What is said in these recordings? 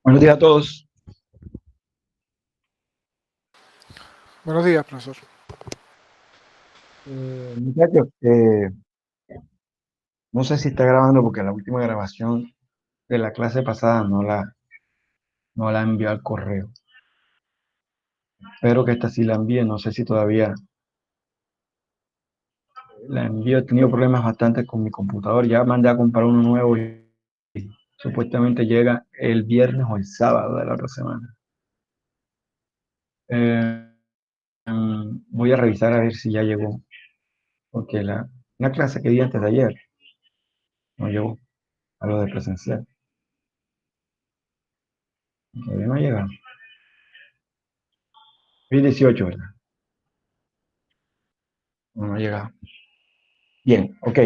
Buenos días a todos. Buenos días, profesor. Muchachos, no sé si está grabando porque la última grabación de la clase pasada no la envió al correo. Espero que esta sí la envíe. No sé si todavía la envío. He tenido problemas bastante con mi computador. Ya mandé a comprar uno nuevo y supuestamente llega el viernes o el sábado de la otra semana. Eh, Voy a revisar a ver si ya llegó, porque la clase que di antes de ayer no llegó a lo de presencial. Todavía no ha llegado. Hoy 18, ¿verdad? No ha llegado. Bien, ok.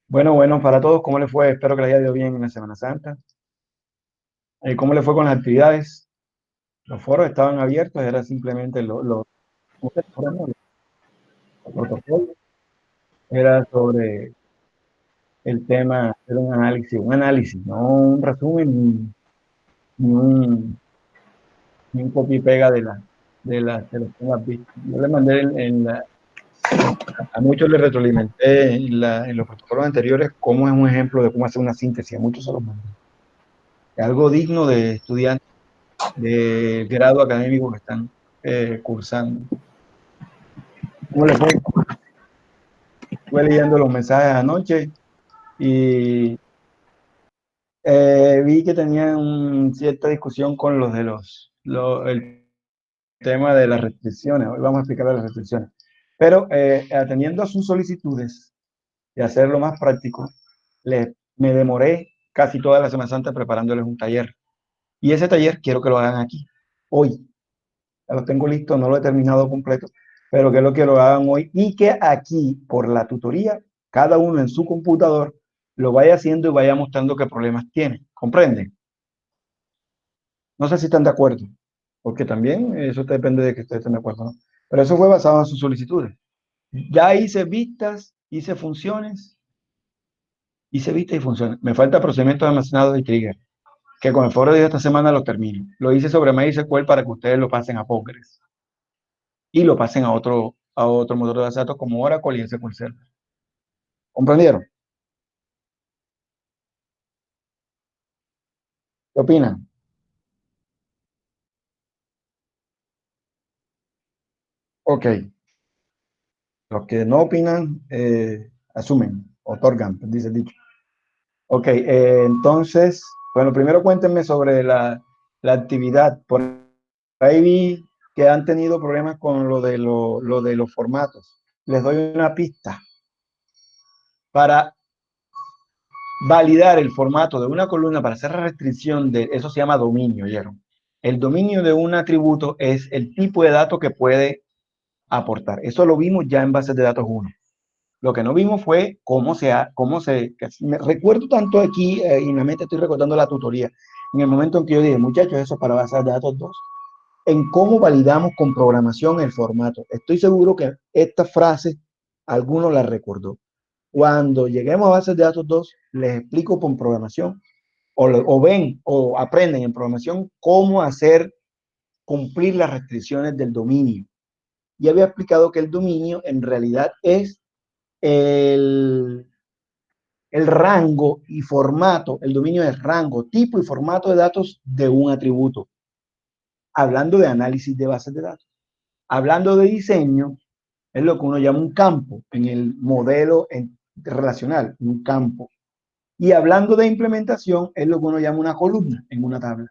Bueno, para todos, ¿cómo les fue? Espero que les haya ido bien en la Semana Santa. ¿Cómo les fue con las actividades? Los foros estaban abiertos, era simplemente los protocolos, era sobre el tema, era un análisis, no un resumen ni un copia y pega de los temas vistos. Yo le mandé a muchos les retroalimenté en los protocolos anteriores cómo es un ejemplo de cómo hacer una síntesis, a muchos se los mandé. Algo digno de estudiantes de grado académico que están cursando. ¿Cómo les fue? Estuve leyendo los mensajes anoche y vi que tenían cierta discusión con los de el tema de las restricciones. Hoy vamos a explicar las restricciones. Pero atendiendo a sus solicitudes y hacerlo más práctico, me demoré casi toda la Semana Santa preparándoles un taller. Y ese taller quiero que lo hagan aquí, hoy. Ya lo tengo listo, no lo he terminado completo, pero quiero que lo hagan hoy y que aquí, por la tutoría, cada uno en su computador lo vaya haciendo y vaya mostrando qué problemas tiene. ¿Comprenden? No sé si están de acuerdo, porque también eso depende de que ustedes estén de acuerdo, ¿no? Pero eso fue basado en sus solicitudes. Ya hice vistas y funciones. Me falta procedimiento de almacenado y trigger, que con el foro de esta semana lo termino. Lo hice sobre MySQL para que ustedes lo pasen a Postgres y lo pasen a otro motor de datos como Oracle y SQL Server. ¿Comprendieron? ¿Qué opinan? Ok. Los que no opinan, asumen, otorgan, dice el dicho. Ok, entonces, bueno, primero cuéntenme sobre la actividad. Por ahí vi que han tenido problemas con lo de los formatos. Les doy una pista. Para validar el formato de una columna, para hacer la restricción de eso, se llama dominio, ¿oyeron? El dominio de un atributo es el tipo de datos que puede aportar. Eso lo vimos ya en bases de datos 1. Lo que no vimos fue me recuerdo tanto aquí, y en la mente estoy recordando la tutoría, en el momento en que yo dije, muchachos, eso es para bases de datos 2, en cómo validamos con programación el formato. Estoy seguro que esta frase alguno la recordó. Cuando lleguemos a bases de datos 2, les explico con programación, o ven o aprenden en programación cómo hacer cumplir las restricciones del dominio. Y había explicado que el dominio en realidad es el, el rango y formato, el dominio es rango, tipo y formato de datos de un atributo. Hablando de análisis de bases de datos. Hablando de diseño, es lo que uno llama un campo en el modelo relacional, un campo. Y hablando de implementación, es lo que uno llama una columna en una tabla.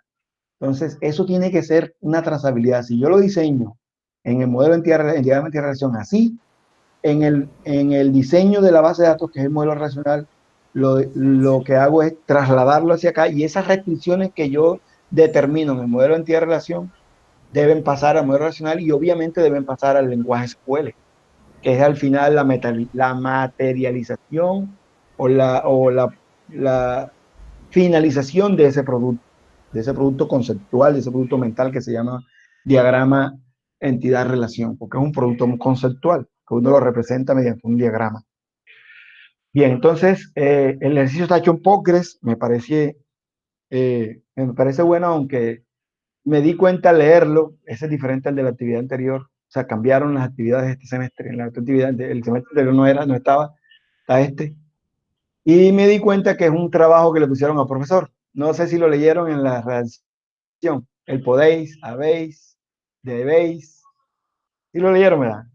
Entonces, eso tiene que ser una trazabilidad. Si yo lo diseño en el modelo en diagrama de relación así, en el diseño de la base de datos, que es el modelo relacional, lo que hago es trasladarlo hacia acá y esas restricciones que yo determino en el modelo de entidad de relación deben pasar al modelo relacional y obviamente deben pasar al lenguaje SQL, que es al final la materialización o la finalización de ese producto conceptual, de ese producto mental que se llama diagrama entidad-relación, porque es un producto conceptual, que uno lo representa mediante un diagrama. Bien, entonces el ejercicio está hecho en Postgres, me Me parece bueno, aunque me di cuenta al leerlo, ese es diferente al de la actividad anterior. O sea, cambiaron las actividades este semestre. En la otra actividad, el semestre anterior no estaba, está este. Y me di cuenta que es un trabajo que le pusieron al profesor. No sé si lo leyeron en la redacción. El podéis, habéis, debéis. ¿Sí lo leyeron, verdad?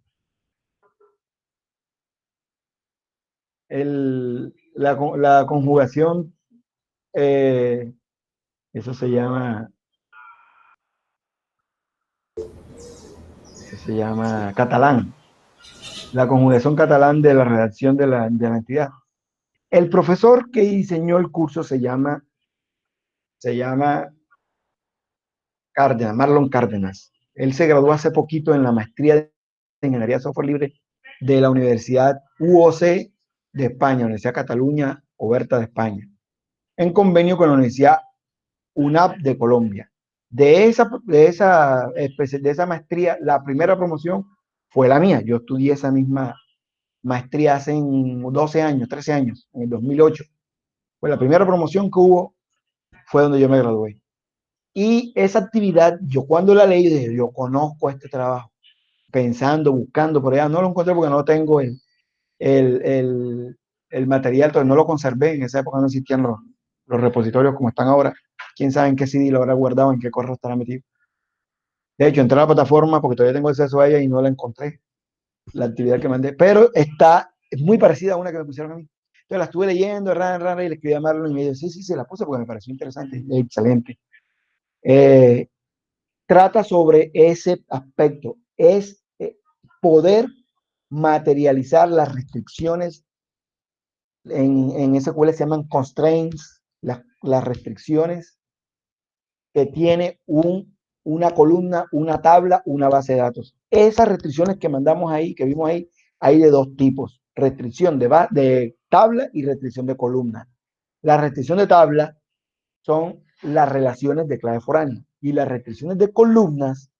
La conjugación, eh, eso se llama catalán. La conjugación catalán de la redacción de la entidad. El profesor que diseñó el curso se llama Cárdenas, Marlon Cárdenas. Él se graduó hace poquito en la maestría de Ingeniería de Software Libre de la Universidad UOC de España, Universidad Cataluña Oberta de España, en convenio con la Universidad UNAP de Colombia. De esa maestría, la primera promoción fue la mía. Yo estudié esa misma maestría hace 12 años, 13 años, en el 2008. Pues la primera promoción que hubo fue donde yo me gradué. Y esa actividad, yo cuando la leí, dije, yo conozco este trabajo, pensando, buscando por allá, no lo encontré porque no tengo el, el, el material, entonces no lo conservé, en esa época no existían los repositorios como están ahora, quién sabe en qué CD lo habrá guardado, en qué correo estará metido. De hecho, entré a la plataforma porque todavía tengo acceso a ella y no la encontré, la actividad que mandé, pero es muy parecida a una que me pusieron a mí. Entonces la estuve leyendo, y le escribí a Marlon y me dijo, sí, sí, se la puse porque me pareció interesante, excelente. Eh, Trata sobre ese aspecto, es poder materializar las restricciones en SQL se llaman constraints, las restricciones que tiene una columna, una tabla, una base de datos. Esas restricciones que mandamos ahí, que vimos ahí, hay de dos tipos, restricción de tabla y restricción de columna. La restricción de tabla son las relaciones de clave foránea y las restricciones de columnas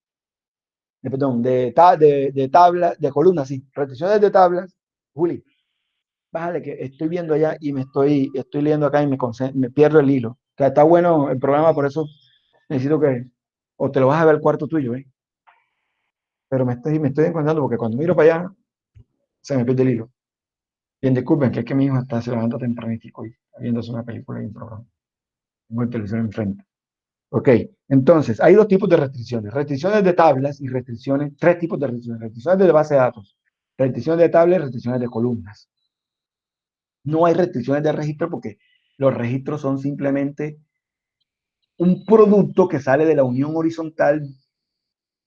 perdón, de tabla, de columnas, sí, restricciones de tablas. Juli, bájale que estoy viendo allá y estoy leyendo acá y me pierdo el hilo. O sea, está bueno el programa, por eso necesito o te lo vas a ver al cuarto tuyo, ¿eh? Pero me estoy encontrando porque cuando miro para allá, se me pierde el hilo. Bien, disculpen, que es que mi hijo se levanta tempranitico y está viéndose una película y un programa. Tengo el televisor enfrente. Ok, entonces, hay dos tipos de restricciones. Restricciones de tablas y tres tipos de restricciones. Restricciones de base de datos, restricciones de tablas y restricciones de columnas. No hay restricciones de registro porque los registros son simplemente un producto que sale de la unión horizontal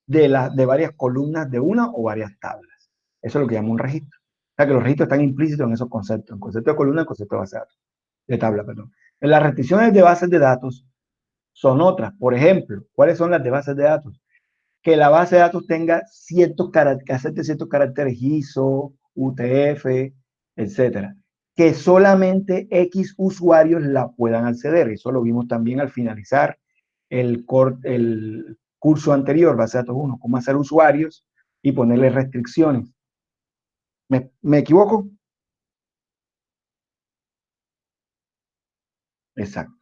de varias columnas de una o varias tablas. Eso es lo que llama un registro. O sea que los registros están implícitos en esos conceptos, en concepto de columna, en concepto de base de datos, de tabla, perdón. En las restricciones de bases de datos son otras. Por ejemplo, ¿cuáles son las de bases de datos? Que la base de datos tenga ciertos caracteres ISO, UTF, etcétera, que solamente X usuarios la puedan acceder. Eso lo vimos también al finalizar el curso anterior, base de datos 1, cómo hacer usuarios y ponerle restricciones. ¿Me equivoco? Exacto.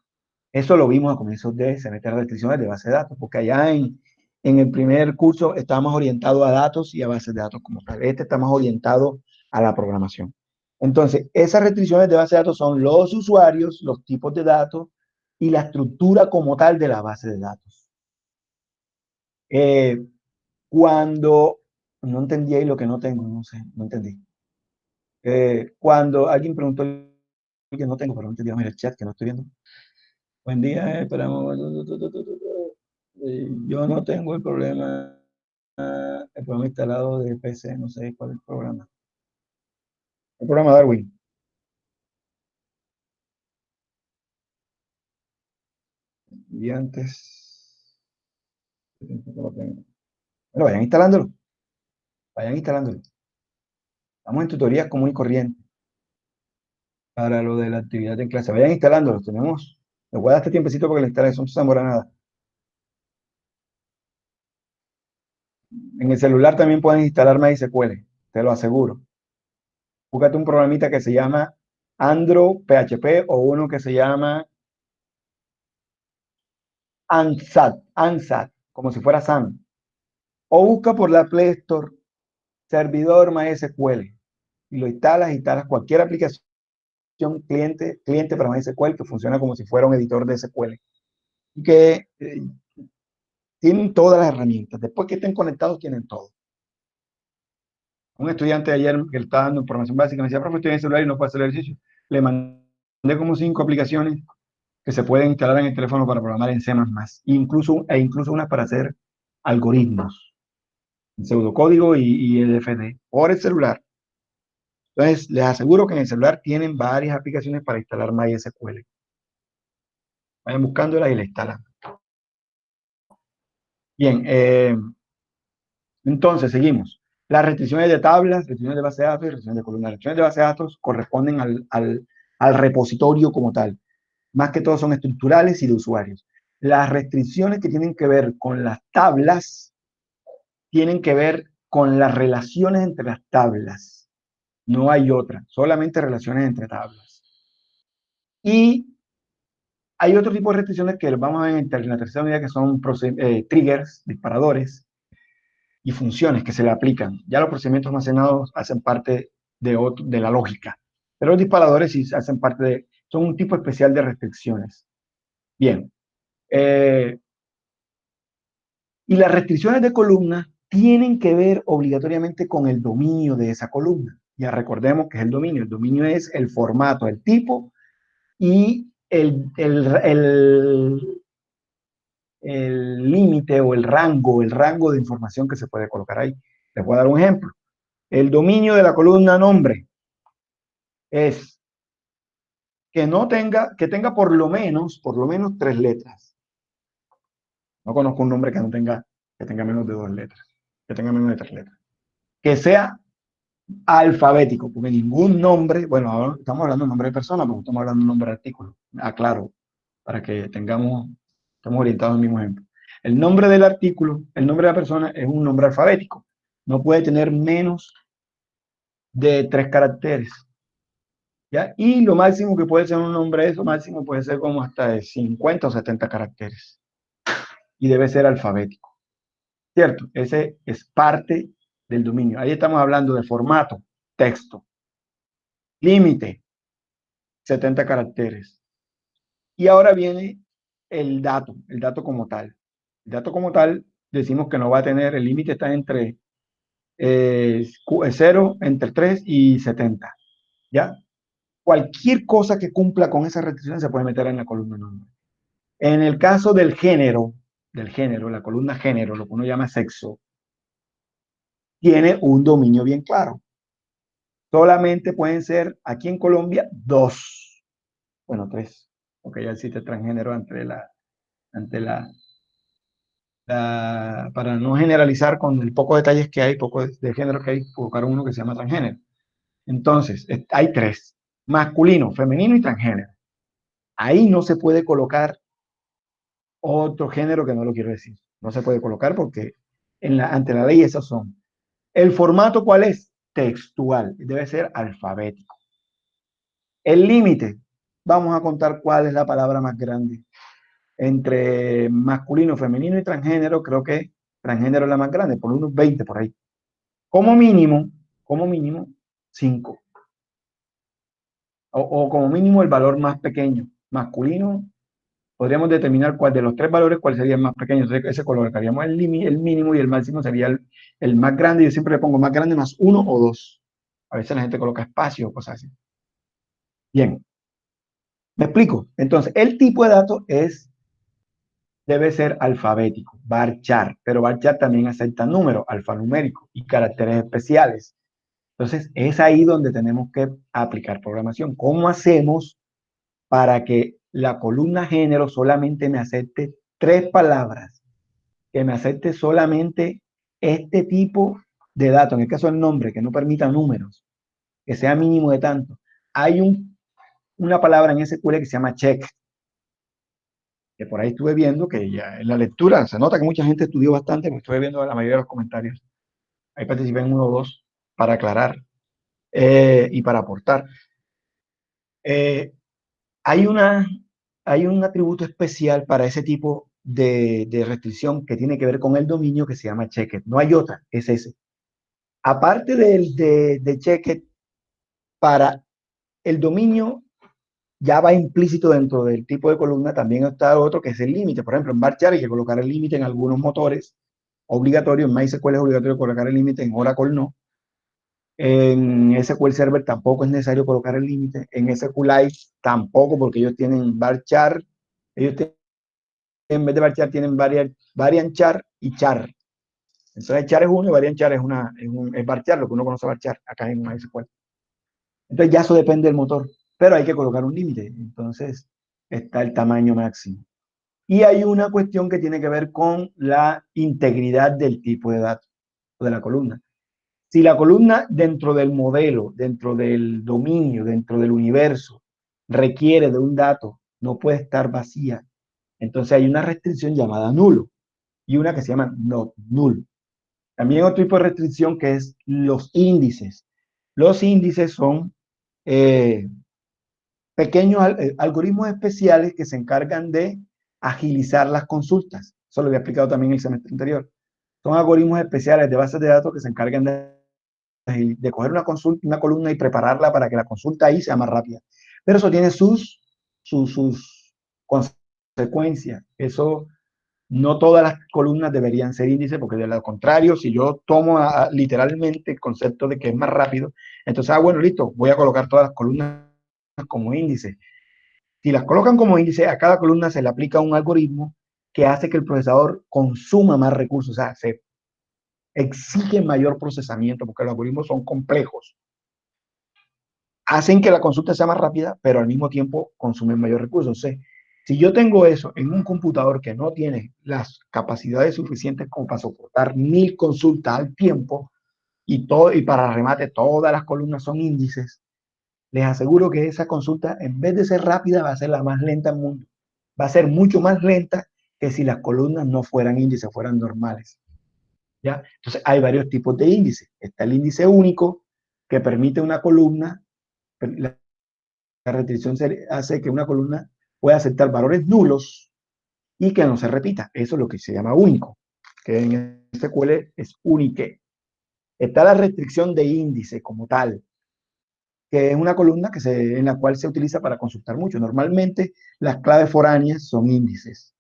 Eso lo vimos a comienzos de semestre, restricciones de base de datos, porque allá en el primer curso estábamos orientados a datos y a bases de datos como tal. Este está más orientado a la programación. Entonces, esas restricciones de base de datos son los usuarios, los tipos de datos y la estructura como tal de la base de datos. Eh, cuando, no entendí ahí lo que no tengo, no sé, no entendí. Cuando alguien preguntó que no tengo, pero no entendí, mira el chat que no estoy viendo. Buen día, esperamos. Yo no tengo el programa instalado de PC, no sé cuál es el programa. El programa Darwin. Y antes. Bueno, vayan instalándolo. Estamos en tutorías común y corriente para lo de la actividad en clase. Vayan instalándolo. Les voy a dar este tiempecito porque la instalación no se demora nada. En el celular también pueden instalar MySQL, te lo aseguro. Búscate un programita que se llama Andro PHP o uno que se llama ANSAT, como si fuera SAN. O busca por la Play Store servidor MySQL y lo instalas cualquier aplicación cliente para MySQL que funciona como si fuera un editor de SQL. Y que tienen todas las herramientas. Después que estén conectados, tienen todo. Un estudiante de ayer que le estaba dando información básica me decía, profe, estoy en el celular y no puedo hacer el ejercicio. Le mandé como 5 aplicaciones que se pueden instalar en el teléfono para programar en C++, incluso unas para hacer algoritmos, en pseudocódigo y LFD, por el celular. Entonces, les aseguro que en el celular tienen varias aplicaciones para instalar MySQL. Vayan buscándolas y la instalan. Bien, entonces seguimos. Las restricciones de tablas, restricciones de base de datos y restricciones de columnas. Las restricciones de base de datos corresponden al repositorio como tal. Más que todo son estructurales y de usuarios. Las restricciones que tienen que ver con las tablas tienen que ver con las relaciones entre las tablas. No hay otra, solamente relaciones entre tablas. Y hay otro tipo de restricciones que vamos a ver en la tercera unidad, que son triggers, disparadores y funciones que se le aplican. Ya los procedimientos almacenados hacen parte de la lógica, pero los disparadores sí hacen parte son un tipo especial de restricciones. Bien. Y las restricciones de columna tienen que ver obligatoriamente con el dominio de esa columna. Ya recordemos que es el dominio. El dominio es el formato, el tipo y el límite o el rango de información que se puede colocar ahí. Les voy a dar un ejemplo. El dominio de la columna nombre es que tenga por lo menos 3 letras. No conozco un nombre que tenga menos de 2 letras, que tenga menos de 3 letras. Que sea alfabético, porque ningún nombre, bueno, ahora estamos hablando de nombre de persona, pero estamos hablando de nombre de artículo. Aclaro, para que estemos orientados al mismo ejemplo. El nombre del artículo, el nombre de la persona es un nombre alfabético. No puede tener menos de 3 caracteres. ¿Ya? Y lo máximo que puede ser un nombre, eso máximo puede ser como hasta de 50 o 70 caracteres. Y debe ser alfabético. ¿Cierto? Ese es parte del dominio. Ahí estamos hablando de formato, texto. Límite, 70 caracteres. Y ahora viene el dato como tal. El dato como tal, decimos que no va a tener, el límite está entre 0, entre 3 y 70. ¿Ya? Cualquier cosa que cumpla con esa restricción se puede meter en la columna nombre. En el caso del género, la columna género, lo que uno llama sexo, tiene un dominio bien claro. Solamente pueden ser, aquí en Colombia, 2. Bueno, 3. Porque ya existe transgénero para no generalizar con el poco detalles que hay, poco de género que hay, colocar uno que se llama transgénero. Entonces, hay 3. Masculino, femenino y transgénero. Ahí no se puede colocar otro género que no lo quiero decir. No se puede colocar porque ante la ley esos son. ¿El formato cuál es? Textual. Debe ser alfabético. El límite. Vamos a contar cuál es la palabra más grande. Entre masculino, femenino y transgénero, creo que transgénero es la más grande, por unos 20 por ahí. Como mínimo, 5. O como mínimo el valor más pequeño. Masculino, podríamos determinar cuál de los 3 valores, cuál sería el más pequeño. Entonces, ese colocaríamos el mínimo y el máximo sería el más grande. Yo siempre le pongo más grande más 1 o 2. A veces la gente coloca espacio o cosas así. Bien. ¿Me explico? Entonces, el tipo de dato debe ser alfabético, varchar, pero varchar también acepta números, alfanuméricos y caracteres especiales. Entonces, es ahí donde tenemos que aplicar programación. ¿Cómo hacemos para que la columna género solamente me acepte 3 palabras? Que me acepte solamente este tipo de datos, en el caso del nombre, que no permita números, que sea mínimo de tanto. Hay una palabra en SQL que se llama check, que por ahí estuve viendo que ya en la lectura se nota que mucha gente estudió bastante, porque estuve viendo la mayoría de los comentarios. Ahí participé en 1 o 2 para aclarar y para aportar. Hay un atributo especial para ese tipo de restricción que tiene que ver con el dominio que se llama checked. No hay otra, es ese. Aparte de checked, para el dominio ya va implícito dentro del tipo de columna, también está otro que es el límite. Por ejemplo, en Varchar hay que colocar el límite en algunos motores, obligatorio. En MySQL es obligatorio colocar el límite, en Oracle no. En SQL Server tampoco es necesario colocar el límite. En SQLite tampoco, porque ellos tienen varchar. Ellos tienen, en vez de varchar, tienen variant char y char. Entonces, char es uno y variant char es varchar, lo que uno conoce varchar acá en MySQL. Entonces, ya eso depende del motor, pero hay que colocar un límite. Entonces, está el tamaño máximo. Y hay una cuestión que tiene que ver con la integridad del tipo de datos o de la columna. Si la columna dentro del modelo, dentro del dominio, dentro del universo, requiere de un dato, no puede estar vacía. Entonces hay una restricción llamada nulo y una que se llama not null. También otro tipo de restricción que es los índices. Los índices son pequeños algoritmos especiales que se encargan de agilizar las consultas. Eso lo había explicado también el semestre anterior. Son algoritmos especiales de bases de datos que se encargan de coger una consulta, una columna y prepararla para que la consulta ahí sea más rápida. Pero eso tiene sus consecuencias. Eso, no todas las columnas deberían ser índices, porque de lo contrario, si yo tomo literalmente el concepto de que es más rápido, entonces, bueno, listo, voy a colocar todas las columnas como índices. Si las colocan como índice, a cada columna se le aplica un algoritmo que hace que el procesador consuma más recursos, o sea, se exige mayor procesamiento porque los algoritmos son complejos. Hacen que la consulta sea más rápida, pero al mismo tiempo consumen mayor recursos. Entonces, si yo tengo eso en un computador que no tiene las capacidades suficientes como para soportar 1000 consultas al tiempo y para remate todas las columnas son índices, les aseguro que esa consulta, en vez de ser rápida, va a ser la más lenta del mundo. Va a ser mucho más lenta que si las columnas no fueran índices, fueran normales. ¿Ya? Entonces, hay varios tipos de índices. Está el índice único, que permite una columna, la restricción hace que una columna pueda aceptar valores nulos y que no se repita. Eso es lo que se llama único, que en SQL es unique. Está la restricción de índice como tal, que es una columna en la cual se utiliza para consultar mucho. Normalmente las claves foráneas son índices,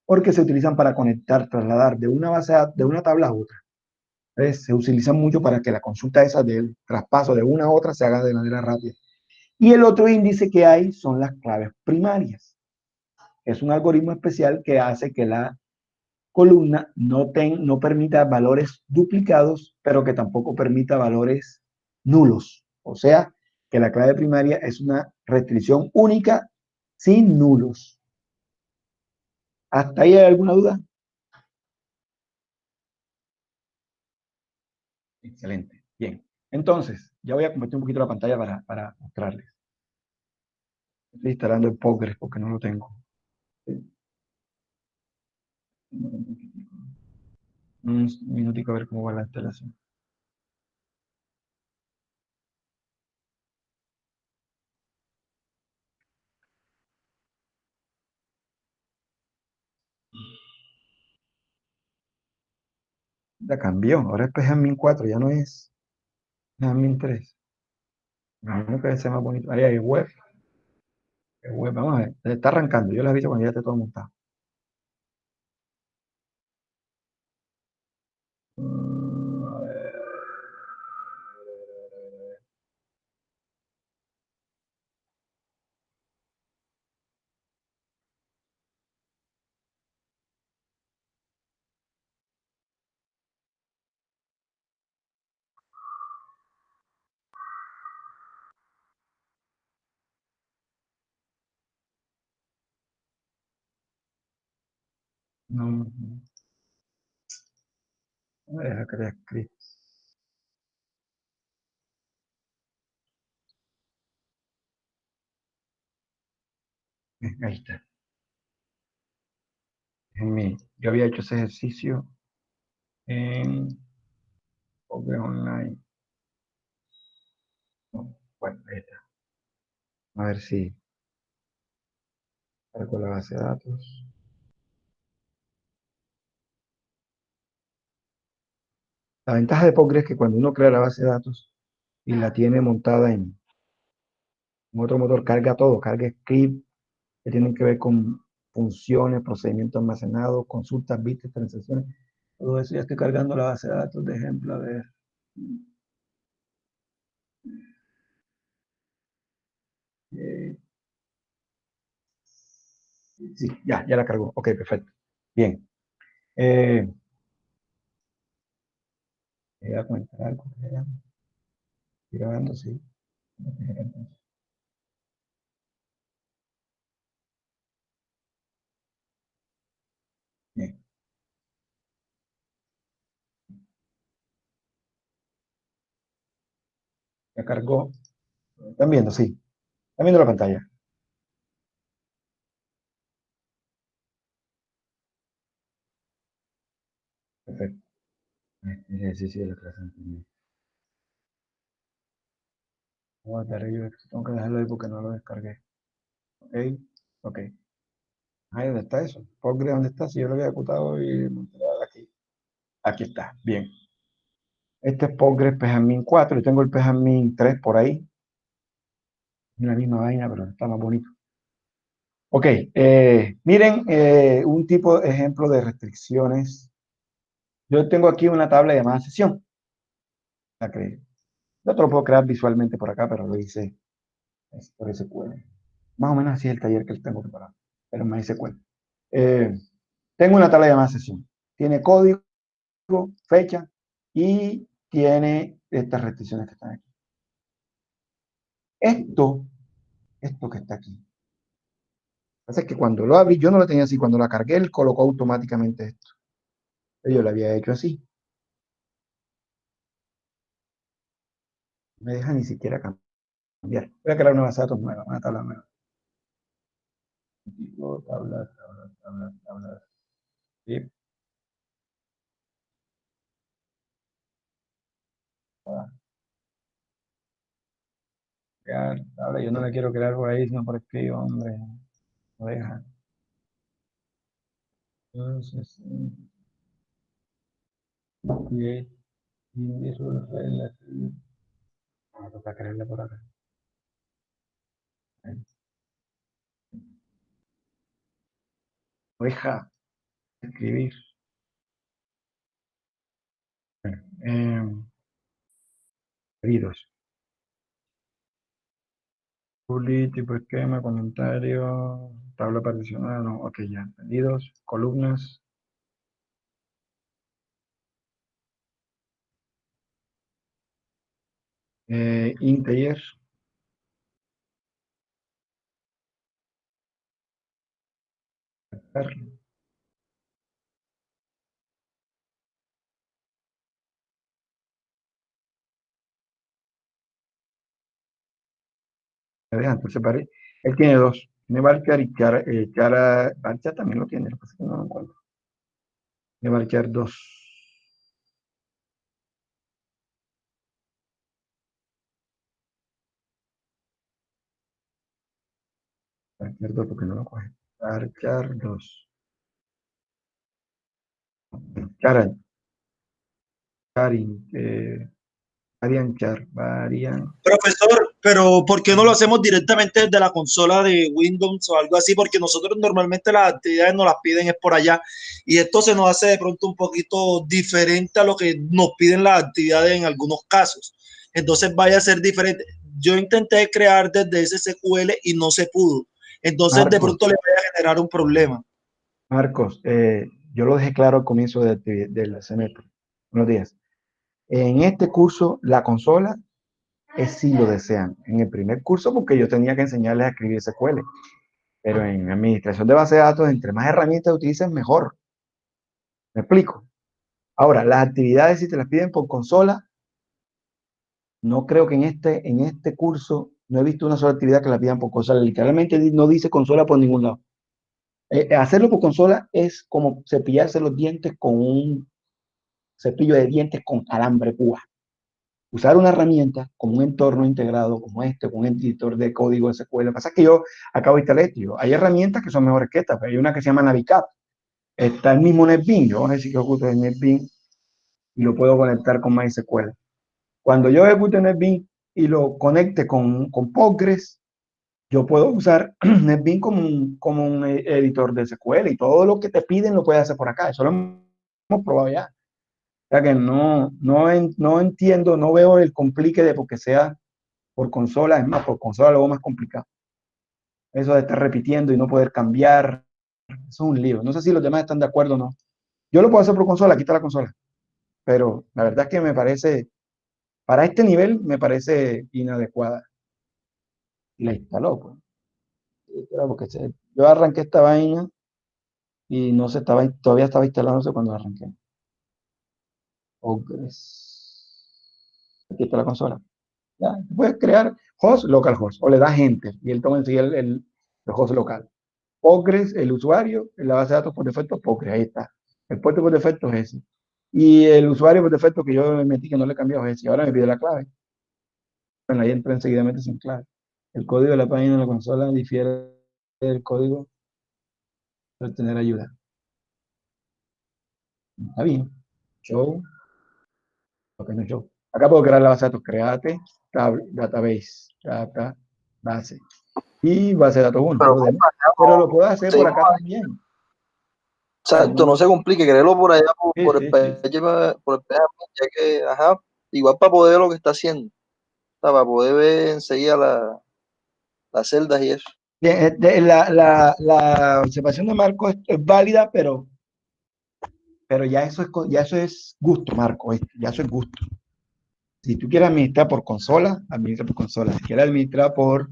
porque se utilizan para conectar, trasladar de una base de una tabla a otra. Entonces, se utilizan mucho para que la consulta esa del traspaso de una a otra se haga de manera rápida. Y el otro índice que hay son las claves primarias. Es un algoritmo especial que hace que la columna no permita valores duplicados, pero que tampoco permita valores nulos. O sea, que la clave primaria es una restricción única sin nulos. ¿Hasta ahí hay alguna duda? Excelente. Bien. Entonces, ya voy a convertir un poquito la pantalla para mostrarles. Estoy instalando el Postgres porque no lo tengo. Un minutico a ver cómo va la instalación. Ya cambió. Ahora es Admin 4, ya no es Admin 3. Me imagino que sea más bonito. Ahí hay web. Web. Vamos a ver. Se está arrancando. Yo les aviso cuando ya esté todo montado. A ver. No, no me deja crear script. Ahí está. Yo había hecho ese ejercicio en Postgres Online. No, bueno, ahí está. A ver si cargo la base de datos. La ventaja de Postgres es que cuando uno crea la base de datos y la tiene montada en otro motor, carga todo, carga script que tienen que ver con funciones, procedimientos almacenados, consultas, bits, transacciones. Todo eso ya estoy cargando la base de datos, de ejemplo, a ver. Sí, ya la cargó. Ok, perfecto. Bien. Voy a comentar algo. Estoy grabando, sí. Bien. Ya cargó. ¿Están viendo? Sí. ¿Están viendo la pantalla? Perfecto. Ejercicio de la clase anterior. Vamos a darle, tengo que dejarlo ahí porque no lo descargué. Ok. Ok. Ahí, ¿dónde está eso? Postgres, ¿dónde está? Si yo lo había ejecutado y aquí. Aquí está. Bien. Este es Postgres Pejamín 4. Yo tengo el Pejamín 3 por ahí. Es la misma vaina, pero está más bonito. Ok. Miren, un tipo de ejemplo de restricciones. Yo tengo aquí una tabla llamada sesión. La creé. Yo te lo puedo crear visualmente por acá, pero lo hice por SQL. Más o menos así es el taller que tengo preparado, pero en MySQL. Tengo una tabla llamada sesión. Tiene código, fecha y tiene estas restricciones que están aquí. Esto que está aquí. Lo que pasa es que cuando lo abrí, yo no lo tenía así. Cuando la cargué, él colocó automáticamente esto. Yo lo había hecho así. No me deja ni siquiera cambiar. Voy a crear una base de datos nueva, una tabla nueva. Tablas. Sí. Tabla. Yo no la quiero crear por ahí, sino por escribo, hombre. No deja. Entonces, create vamos a tocar crearla por acá. Deja escribir. Pedidos. Public, tipo esquema, comentario, tabla particionada, no, ok, ya. Pedidos, columnas. Integer. Entonces, él tiene dos. Tiene Varchar y Chara. Varchar también lo tiene, lo que pasa es que no lo encuentro. Tiene Varchar 2. Varchar 2 porque no lo coge. Varchar 2. Chara, Charin, varian char, varian. Profesor, pero ¿por qué no lo hacemos directamente desde la consola de Windows o algo así? Porque nosotros normalmente las actividades nos las piden es por allá y esto se nos hace de pronto un poquito diferente a lo que nos piden las actividades en algunos casos. Entonces vaya a ser diferente. Yo intenté crear desde SQL y no se pudo. Entonces de Marcos, pronto le vaya a generar un problema. Marcos, yo lo dejé claro al comienzo del semestre. Buenos días. En este curso, la consola es si lo desean. En el primer curso, porque yo tenía que enseñarles a escribir SQL. Pero en administración de base de datos, entre más herramientas utilicen, mejor. ¿Me explico? Ahora, las actividades, si te las piden por consola, no creo que en este curso, no he visto una sola actividad que la pidan por consola. Literalmente no dice consola por ningún lado. Hacerlo por consola es como cepillarse los dientes con un cepillo de dientes con alambre púa. Usar una herramienta como un entorno integrado como este, con un editor de código SQL. Lo que pasa es que yo acabo de instalar esto. Hay herramientas que son mejores que estas. Hay una que se llama Navicap. Está el mismo NetBeans. Yo voy a decir que oculto el NetBeans y lo puedo conectar con MySQL. Cuando yo ejecute NetBeans y lo conecte con Postgres, yo puedo usar NetBeans como un editor de SQL y todo lo que te piden lo puedes hacer por acá. Eso lo hemos probado ya. O sea que no entiendo, no veo el complique de porque sea por consola. Es más, por consola lo veo más complicado. Eso de estar repitiendo y no poder cambiar, eso es un lío. No sé si los demás están de acuerdo o no. Yo lo puedo hacer por consola, aquí está la consola. Pero la verdad es que me parece, para este nivel, me parece inadecuada. Y la instaló, pues. Claro, porque yo arranqué esta vaina y no se estaba, todavía estaba instalándose cuando la arranqué. Aquí está la consola. Ya, puedes crear host, localhost, o le das enter y él toma enseguida el host local. Postgres, el usuario, en la base de datos por defecto, Postgres, ahí está. El puerto por defecto es ese. Y el usuario por defecto que yo me metí, que no le he cambiado, es ese. Y ahora me pide la clave. Bueno, ahí entra enseguidamente sin clave. El código de la página de la consola difiere del código para tener ayuda. Está bien. Show. Ok, no show. Acá puedo crear la base de datos. Create, database, data, base. Y base de datos 1. Pero lo puedo hacer por acá también. Exacto, no se complique, créelo por allá, por el Sí. PHP, ya que, ajá, igual para poder ver lo que está haciendo, o sea, para poder ver enseguida las celdas y eso. Bien, la observación de Marco es válida, pero ya eso es gusto, Marco. Ya eso es gusto. Si tú quieres administrar por consola, administra por consola. Si quieres administrar por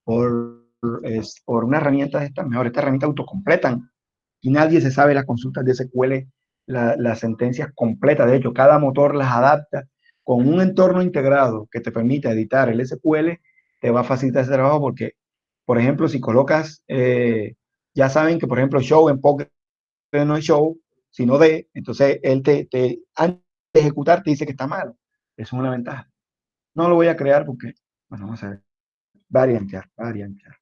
una herramienta de estas, mejor. Estas herramientas autocompletan y nadie se sabe las consultas de SQL, las sentencias completas. De hecho, cada motor las adapta con un entorno integrado que te permite editar el SQL, te va a facilitar ese trabajo porque, por ejemplo, si colocas, ya saben que, por ejemplo, show en Postgres no es show, sino de, entonces él antes de ejecutar te dice que está mal. Eso es una ventaja. No lo voy a crear porque, bueno, vamos a ver. Varianchar. Varianchar.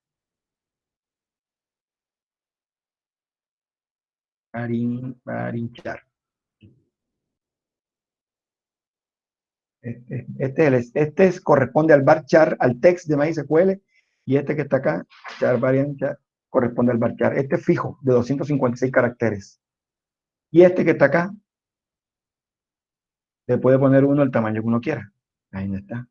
Corresponde al varchar, al text de MySQL, y este que está acá, char varianchar, corresponde al varchar. Este es fijo, de 256 caracteres. Y este que está acá, le puede poner uno el tamaño que uno quiera. Ahí no está.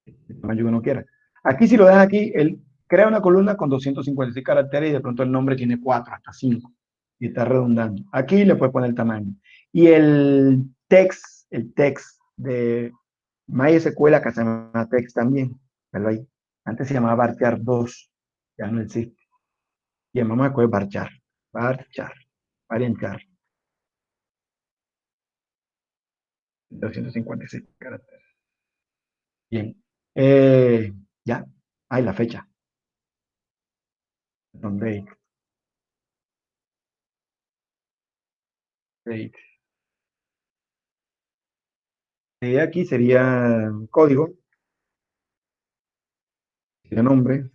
El tamaño que uno quiera. Aquí, si lo dejas aquí, él crea una columna con 256 caracteres y de pronto el nombre tiene 4, hasta 5. Y está redundando. Aquí le puedes poner el tamaño. Y el text de MySQL acá se llama text también. Pero ahí. Antes se llamaba varchar 2. Ya no existe. Y llamamos a varchar. Varianchar. 256 caracteres. Bien. Ya. Ahí la fecha. Date. Aquí sería código, sería nombre,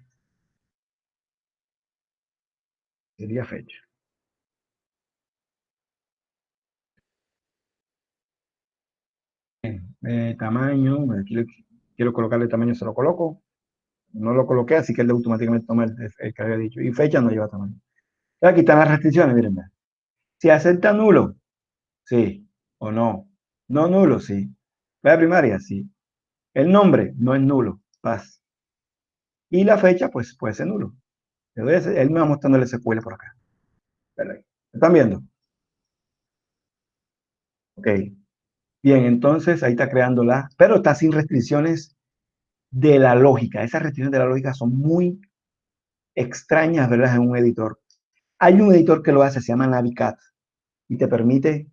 sería fecha. Tamaño, aquí quiero colocarle tamaño, se lo coloco. No lo coloqué, así que él automáticamente toma el que había dicho. Y fecha no lleva tamaño. Aquí están las restricciones, miren. Si acepta nulo, sí o no. No nulo, sí. La primaria, sí. El nombre no es nulo, paz. Y la fecha, pues puede ser nulo. Él me va mostrando el SQL por acá. ¿Están viendo? Ok. Bien, entonces ahí está creándola, pero está sin restricciones de la lógica. Esas restricciones de la lógica son muy extrañas, ¿verdad? En un editor. Hay un editor que lo hace, se llama Navicat, y te permite,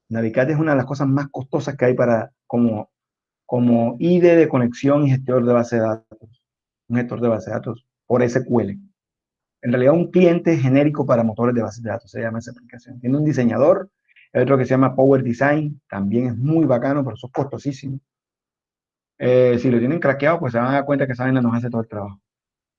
Navicat es una de las cosas más costosas que hay para, como IDE de conexión y gestor de base de datos, un gestor de base de datos por SQL. En realidad un cliente genérico para motores de base de datos, se llama esa aplicación. Tiene un diseñador, hay otro que se llama Power Design, también es muy bacano, pero eso es costosísimo. Si lo tienen craqueado, pues se van a dar cuenta que esa vaina nos hace todo el trabajo.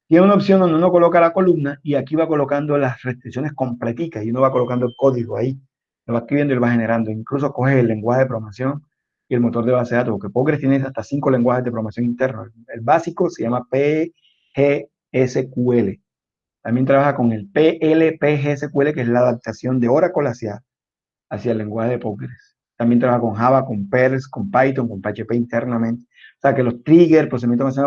Tiene una opción donde uno coloca la columna y aquí va colocando las restricciones completicas y uno va colocando el código ahí. lo va escribiendo y lo va generando. Incluso coge el lenguaje de programación y el motor de base de datos, porque Postgres tiene hasta 5 lenguajes de programación internos. El básico se llama PGSQL. También trabaja con el PLPGSQL, que es la adaptación de Oracle hacia el lenguaje de Postgres. También trabaja con Java, con Perl, con Python, con PHP internamente. O sea que los triggers, procedimientos de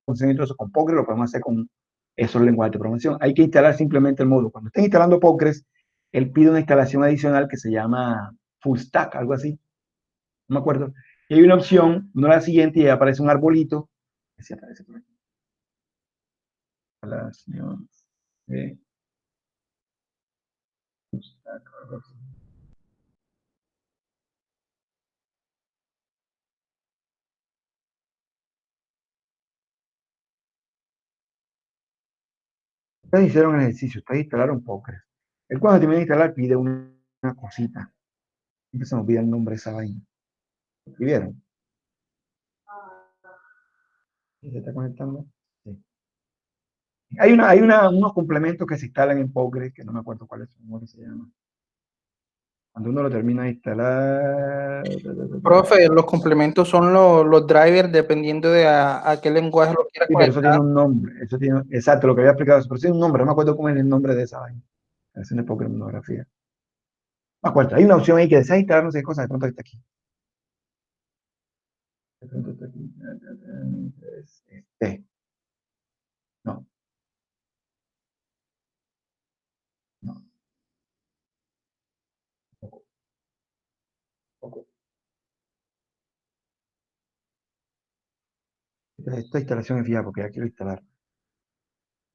funciones y todo eso con Postgres lo podemos hacer con esos lenguajes de programación. Hay que instalar simplemente el módulo. Cuando estén instalando Postgres, él pide una instalación adicional que se llama Full Stack, algo así. No me acuerdo. Y hay una opción, no la siguiente, y aparece un arbolito. Ese aparece por aquí. Instalación de Full Stack, algo así. Ustedes hicieron el ejercicio, ustedes instalaron Postgres. Él cuando termina de instalar pide una cosita. Siempre se me olvida el nombre de esa vaina. ¿Lo escribieron? ¿Se está conectando? Sí. Hay unos complementos que se instalan en Postgres, que no me acuerdo cuáles son, cómo se llaman. Cuando uno lo termina de instalar... Profe, los complementos son los drivers dependiendo de a qué lenguaje lo quieras Sí, pero eso tiene conectar. un nombre. Eso tiene, exacto, lo que había explicado. Pero tiene un nombre, no me acuerdo cómo es el nombre de esa vaina. Es una Postgres monografía. No me acuerdo, hay una opción ahí que desea instalar no sé qué cosa, de pronto está aquí. De pronto está aquí. Este. No, no, poco, poco. Esta instalación es fija porque ya quiero instalar.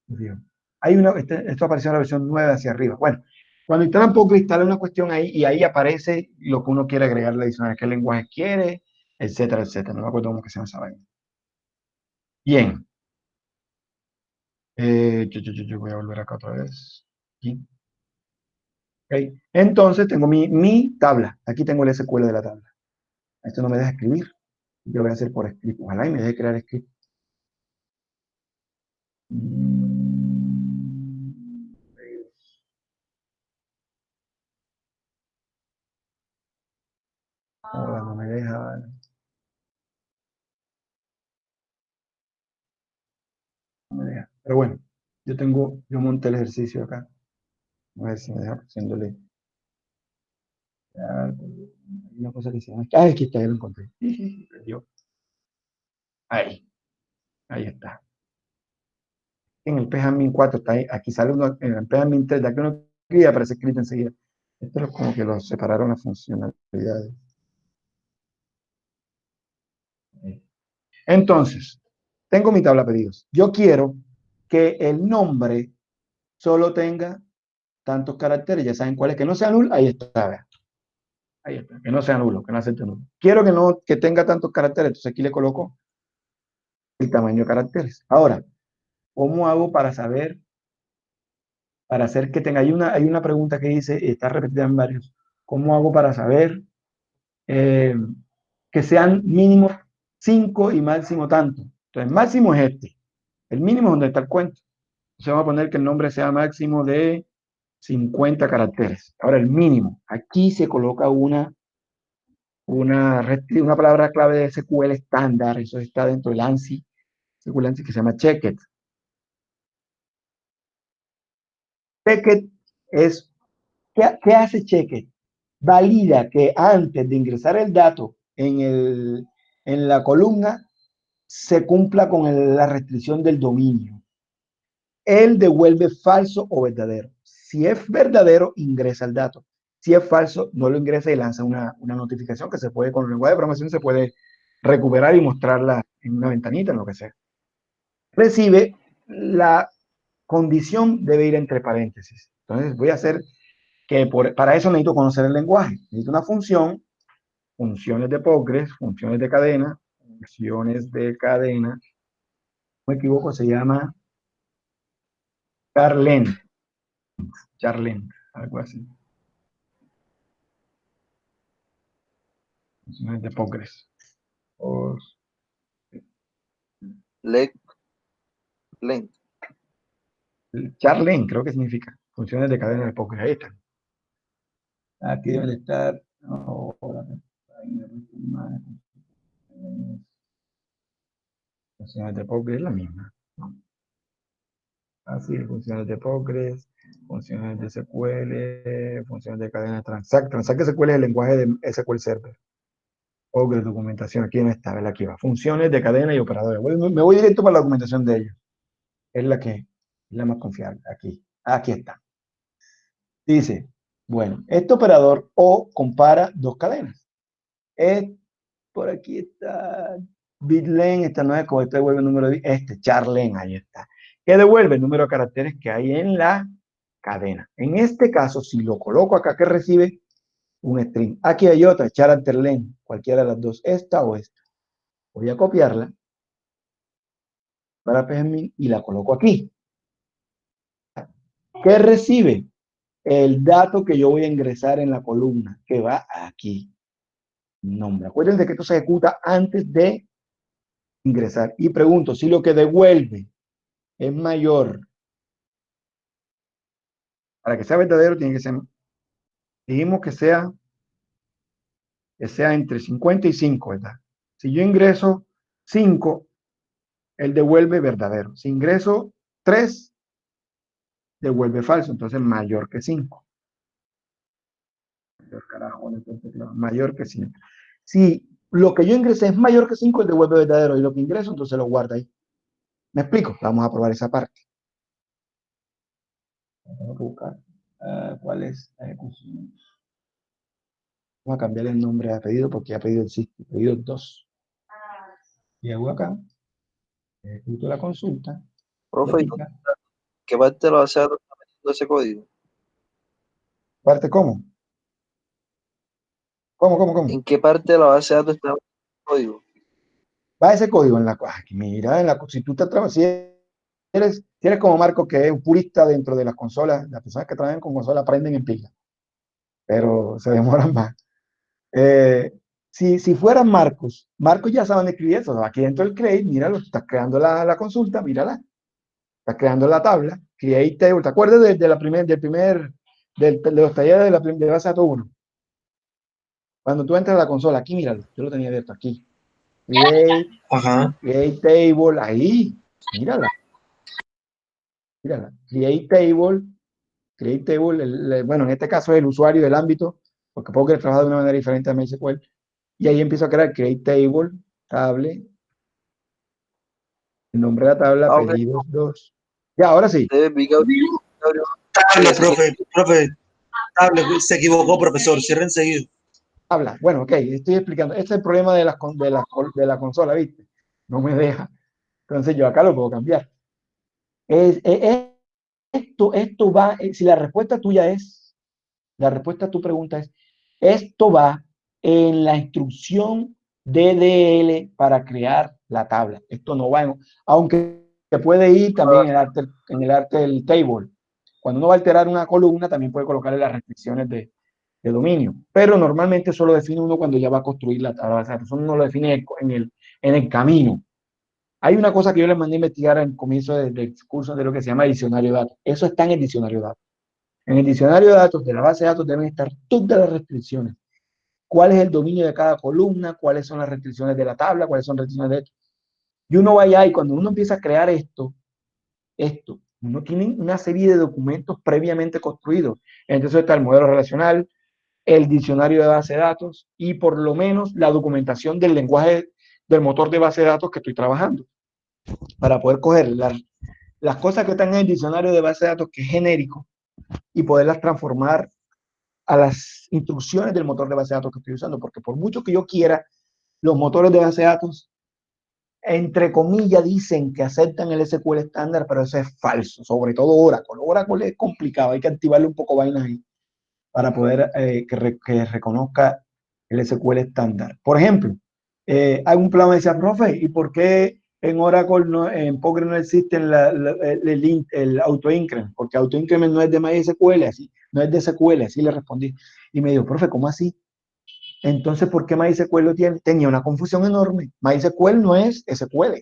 Esto apareció en la versión 9 hacia arriba. Bueno, cuando instalan Postgres, instala una cuestión ahí y ahí aparece lo que uno quiere agregarle adicional, qué lenguaje quiere, etcétera, etcétera. No me acuerdo cómo que se llama esa vaina. Bien. Yo voy a volver acá otra vez. Aquí. Okay. Entonces tengo mi tabla. Aquí tengo el SQL de la tabla. Esto no me deja escribir. Yo lo voy a hacer por script. Ojalá y me deje crear script. Ahora no me deja. No me deja. Pero bueno, yo monté el ejercicio acá. A ver si me deja haciéndole. Hay una cosa que se llama. Ah, aquí está, ya lo encontré. Perdió. Ahí, ahí está. En el PHAMIN 4 está ahí. Aquí sale uno, en el PHAMIN 3, ya que uno escribe, aparece escrito enseguida. Esto es como que lo separaron las funcionalidades. Entonces, tengo mi tabla de pedidos. Yo quiero que el nombre solo tenga tantos caracteres, ya saben cuáles, que no sea nulo, ahí está, ahí está, que no sea nulo, que no acepte nulo. Quiero que tenga tantos caracteres, entonces aquí le coloco el tamaño de caracteres. Ahora, ¿cómo hago para saber, para hacer que tenga, hay una pregunta que dice, está repetida en varios, ¿cómo hago para saber eh, que sean mínimo 5 y máximo tanto? Entonces, máximo es este, el mínimo es donde está el cuento. Entonces vamos a poner que el nombre sea máximo de 50 caracteres. Ahora el mínimo, aquí se coloca una palabra clave de SQL estándar, eso está dentro del ANSI, SQL ANSI, que se llama checked. Checked es, ¿qué hace checked? Valida que antes de ingresar el dato en la columna se cumpla con la restricción del dominio. Él devuelve falso o verdadero. Si es verdadero, ingresa el dato. Si es falso, no lo ingresa y lanza una notificación que se puede, con el lenguaje de programación, se puede recuperar y mostrarla en una ventanita, en lo que sea. Recibe, la condición debe ir entre paréntesis. Entonces voy a hacer que para eso necesito conocer el lenguaje. Necesito una función, funciones de Postgres, funciones de cadena, no me equivoco, se llama Charlen, algo así. Funciones de Postgres. Len. Charlen, creo que significa funciones de cadena de Postgres. Ahí está. Aquí debe estar. Funciones de Postgres es la misma. Así, funciones de Postgres, funciones de SQL, funciones de cadena Transact. Transact SQL es el lenguaje de SQL Server. Postgres, documentación, aquí no está, aquí va. Funciones de cadena y operadores. Me voy directo para la documentación de ellos. Es la más confiable. Aquí está. Dice, bueno, este operador O compara dos cadenas. Por aquí está bitlen, esta no es como este devuelve el número de charlen, ahí está. Que devuelve el número de caracteres que hay en la cadena. En este caso, si lo coloco acá, que recibe un string. Aquí hay otra, charlen, cualquiera de las dos, esta o esta. Voy a copiarla para PGMin y la coloco aquí. ¿Qué recibe? El dato que yo voy a ingresar en la columna, que va aquí. Nombre. Acuérdense que esto se ejecuta antes de ingresar. Y pregunto, si lo que devuelve es mayor, para que sea verdadero tiene que ser, dijimos que sea entre 50 y 5, ¿verdad? Si yo ingreso 5, él devuelve verdadero. Si ingreso 3, devuelve falso, entonces mayor que 5. Mayor que 5. Si lo que yo ingresé es mayor que 5, él devuelve verdadero, y lo que ingreso, entonces lo guarda ahí. ¿Me explico? Vamos a probar esa parte. Vamos a buscar cuál es la ejecución. Vamos a cambiar el nombre de pedido porque ya pedido existe. Pedido 2. Llego acá, ejecuto la consulta. Profe, ¿qué parte de la base de datos está metiendo ese código? ¿Parte cómo? ¿Cómo? ¿En qué parte de la base de datos está metiendo ese código? Va ese código en la... Mira, si tú te trabajas, si eres como Marco, que es un purista dentro de las consolas, las personas que trabajan con consolas aprenden en pila, pero se demoran más. Si fueran Marcos ya saben escribir eso. Aquí dentro del create, míralo, estás creando la consulta, mírala. Estás creando la tabla, create table. ¿Te acuerdas de los talleres de base de datos 1? Cuando tú entras a la consola, aquí míralo, yo lo tenía abierto aquí. Create table, ahí, mírala. Create table, bueno, en este caso es el usuario del ámbito, porque Postgres trabaja de una manera diferente a MySQL. Y ahí empiezo a crear create table, table, el nombre de la tabla, pedidos 2. Ya, ahora sí. Table, profe, table, se equivocó, profesor, cierra enseguida. Habla. Bueno, ok, estoy explicando. Este es el problema de la consola, ¿viste? No me deja. Entonces yo acá lo puedo cambiar. Esto va, si la respuesta tuya es, la respuesta a tu pregunta es, esto va en la instrucción DDL para crear la tabla. Esto no va aunque se puede ir también en el arte del table. Cuando uno va a alterar una columna, también puede colocarle las restricciones de dominio, pero normalmente eso lo define uno cuando ya va a construir la tabla. Eso uno lo define en el camino. Hay una cosa que yo les mandé a investigar al comienzo del curso de lo que se llama diccionario de datos. Eso está en el diccionario de datos. En el diccionario de datos de la base de datos deben estar todas las restricciones. ¿Cuál es el dominio de cada columna? ¿Cuáles son las restricciones de la tabla? ¿Cuáles son las restricciones de esto? Y uno va allá y cuando uno empieza a crear esto, uno tiene una serie de documentos previamente construidos. Entonces está el modelo relacional, el diccionario de base de datos y por lo menos la documentación del lenguaje del motor de base de datos que estoy trabajando para poder coger las cosas que están en el diccionario de base de datos, que es genérico, y poderlas transformar a las instrucciones del motor de base de datos que estoy usando, porque por mucho que yo quiera, los motores de base de datos, entre comillas, dicen que aceptan el SQL estándar, pero eso es falso, sobre todo Oracle. Oracle es complicado, hay que activarle un poco vainas ahí para poder que reconozca el SQL estándar. Por ejemplo, hay un plan que decía, profe, ¿y por qué en Oracle, en Postgres no existe el auto-increment? Porque auto-increment no es de MySQL, así, no es de SQL, así le respondí. Y me dijo, profe, ¿cómo así? Entonces, ¿por qué MySQL lo tiene? Tenía una confusión enorme. MySQL no es SQL.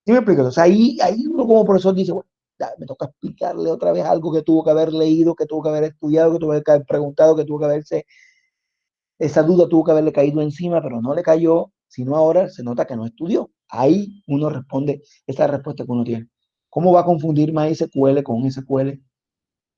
¿Sí me explico? O sea, ahí uno como profesor dice, bueno, me toca explicarle otra vez algo que tuvo que haber leído, que tuvo que haber estudiado, que tuvo que haber preguntado, que tuvo que haberse, esa duda tuvo que haberle caído encima, pero no le cayó, sino ahora se nota que no estudió. Ahí uno responde esa respuesta que uno tiene. ¿Cómo va a confundir MySQL con SQL?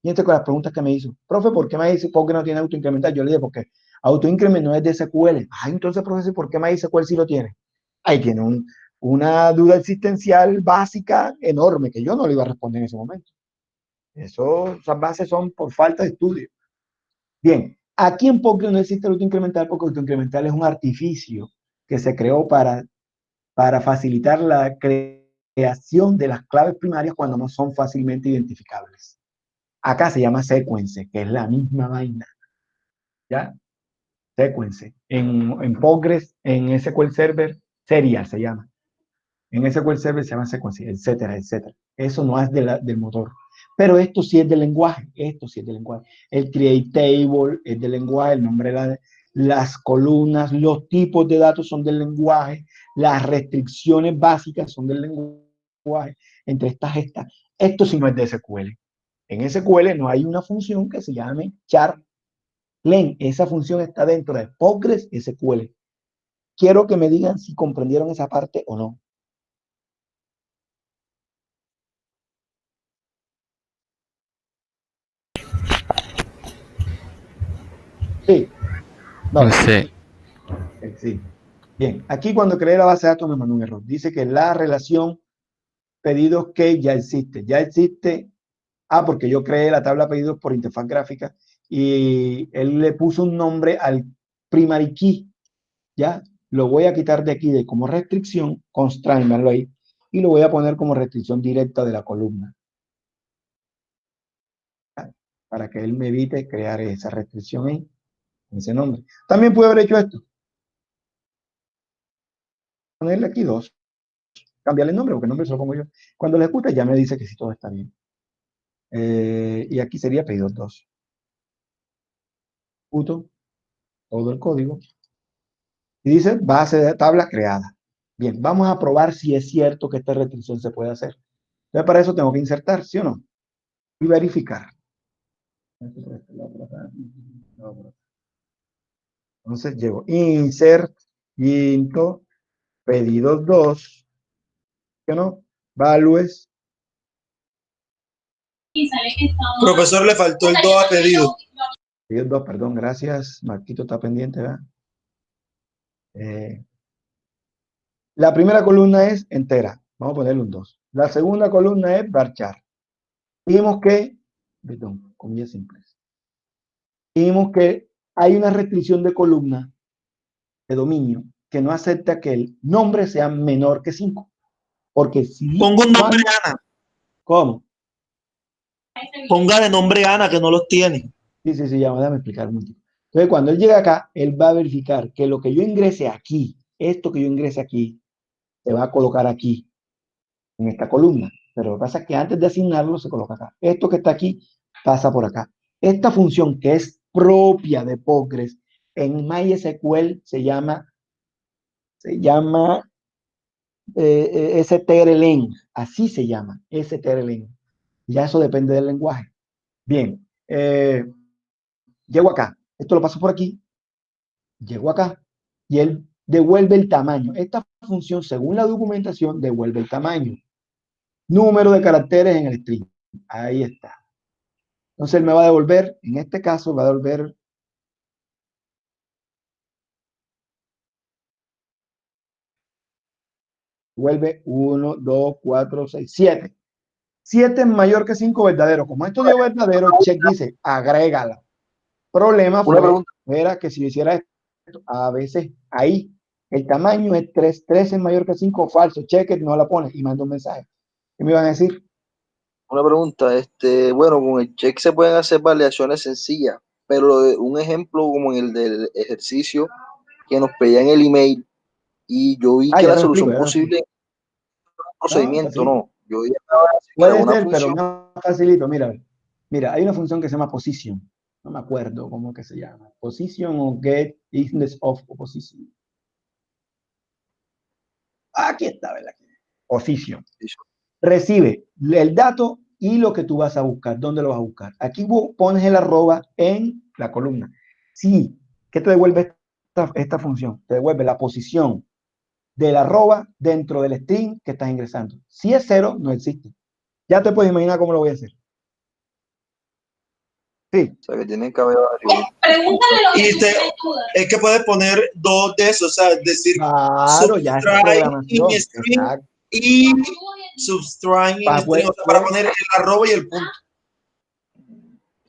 Y con las preguntas que me hizo, profe, ¿por qué MySQL no tiene autoincremental? Yo le dije, porque autoincrement no es de SQL. Ah, entonces, profesor, ¿por qué MySQL sí lo tiene? Ahí tiene una duda existencial básica enorme que yo no le iba a responder en ese momento. Esas bases son por falta de estudio. Bien, aquí en Postgres no existe el autoincremental porque el autoincremental es un artificio que se creó para facilitar la creación de las claves primarias cuando no son fácilmente identificables. Acá se llama sequence, que es la misma vaina. ¿Ya? Sequence. En Postgres, en SQL Server, serial se llama. En SQL Server se llama sequence, etcétera, etcétera. Eso no es del motor. Pero esto sí es del lenguaje. Esto sí es del lenguaje. El create table es del lenguaje, el nombre de las columnas, los tipos de datos son del lenguaje, las restricciones básicas son del lenguaje. Entre estas. Esto sí no es de SQL. En SQL no hay una función que se llame char len. Esa función está dentro de Postgres SQL. Quiero que me digan si comprendieron esa parte o no. Sí. No. Sí. Sí. Bien. Aquí cuando creé la base de datos me mandó un error. Dice que la relación pedidos que ya existe. Ya existe. Ah, porque yo creé la tabla de pedidos por interfaz gráfica y él le puso un nombre al primary key. ¿Ya? Lo voy a quitar de aquí como restricción, constraint, ahí, y lo voy a poner como restricción directa de la columna. ¿Ya? Para que él me evite crear esa restricción ahí, ese nombre. También puede haber hecho esto. Ponerle aquí 2. Cambiarle el nombre, porque el nombre se lo pongo yo. Cuando le ejecuta ya me dice que sí todo está bien. Y aquí sería pedidos 2. Ejecuto todo el código. Y dice base de tabla creada. Bien, vamos a probar si es cierto que esta restricción se puede hacer. Entonces, para eso tengo que insertar, ¿sí o no? Y verificar. Entonces llego insert, into, pedidos 2, ¿sí o no? Values. Profesor, le faltó el 2 a pedido. Pedidos 2, perdón, gracias. Marquito está pendiente, ¿verdad? La primera columna es entera. Vamos a ponerle un 2. La segunda columna es varchar. Vimos que, perdón, comillas simples. Vimos que hay una restricción de columna de dominio que no acepta que el nombre sea menor que 5. Porque si... Pongo un nombre Ana. ¿Cómo? Ponga de nombre Ana, que no los tiene. Sí, ya, déjame explicar un momentito. Entonces, cuando él llega acá, él va a verificar que lo que yo ingrese aquí, esto que yo ingrese aquí, se va a colocar aquí, en esta columna. Pero lo que pasa es que antes de asignarlo, se coloca acá. Esto que está aquí, pasa por acá. Esta función que es propia de Postgres, en MySQL se llama strlen, así se llama, strlen. Ya eso depende del lenguaje. Bien, llego acá, esto lo paso por aquí, llego acá y él devuelve el tamaño. Esta función, según la documentación, devuelve el tamaño. Número de caracteres en el string. Ahí está. Entonces él me va a devolver, en este caso, va a devolver vuelve 1, 2, 4, 6, 7. 7 es mayor que 5 verdadero. Como esto dio verdadero, check dice, agrégala. Problema era que si yo hiciera esto, a veces ahí el tamaño es 3. 3 es mayor que 5, falso. Check it, no la pone y manda un mensaje. ¿Qué me iban a decir? Una pregunta, bueno, con el check se pueden hacer variaciones sencillas, pero un ejemplo como en el del ejercicio que nos pedían el email y yo vi que Ya la te lo solución explico, posible es un procedimiento, facilito. no. Yo vi que era Puede una ser, pero función. no facilito. Mira, hay una función que se llama position. No me acuerdo cómo que se llama. Position o get index of position. Aquí está, ¿verdad? Position. Recibe el dato y lo que tú vas a buscar. ¿Dónde lo vas a buscar? Aquí pones el arroba en la columna. Sí, ¿qué te devuelve esta función? Te devuelve la posición del arroba dentro del string que estás ingresando. Si es 0, no existe. Ya te puedes imaginar cómo lo voy a hacer. Sí. O sea, que tienen que haber varios. Pregúntale lo que es que puedes poner dos de esos, o sea, decir Claro, ya es subtract programación. in string Exacto. y subtract in string, o sea, para poner el arroba y el punto.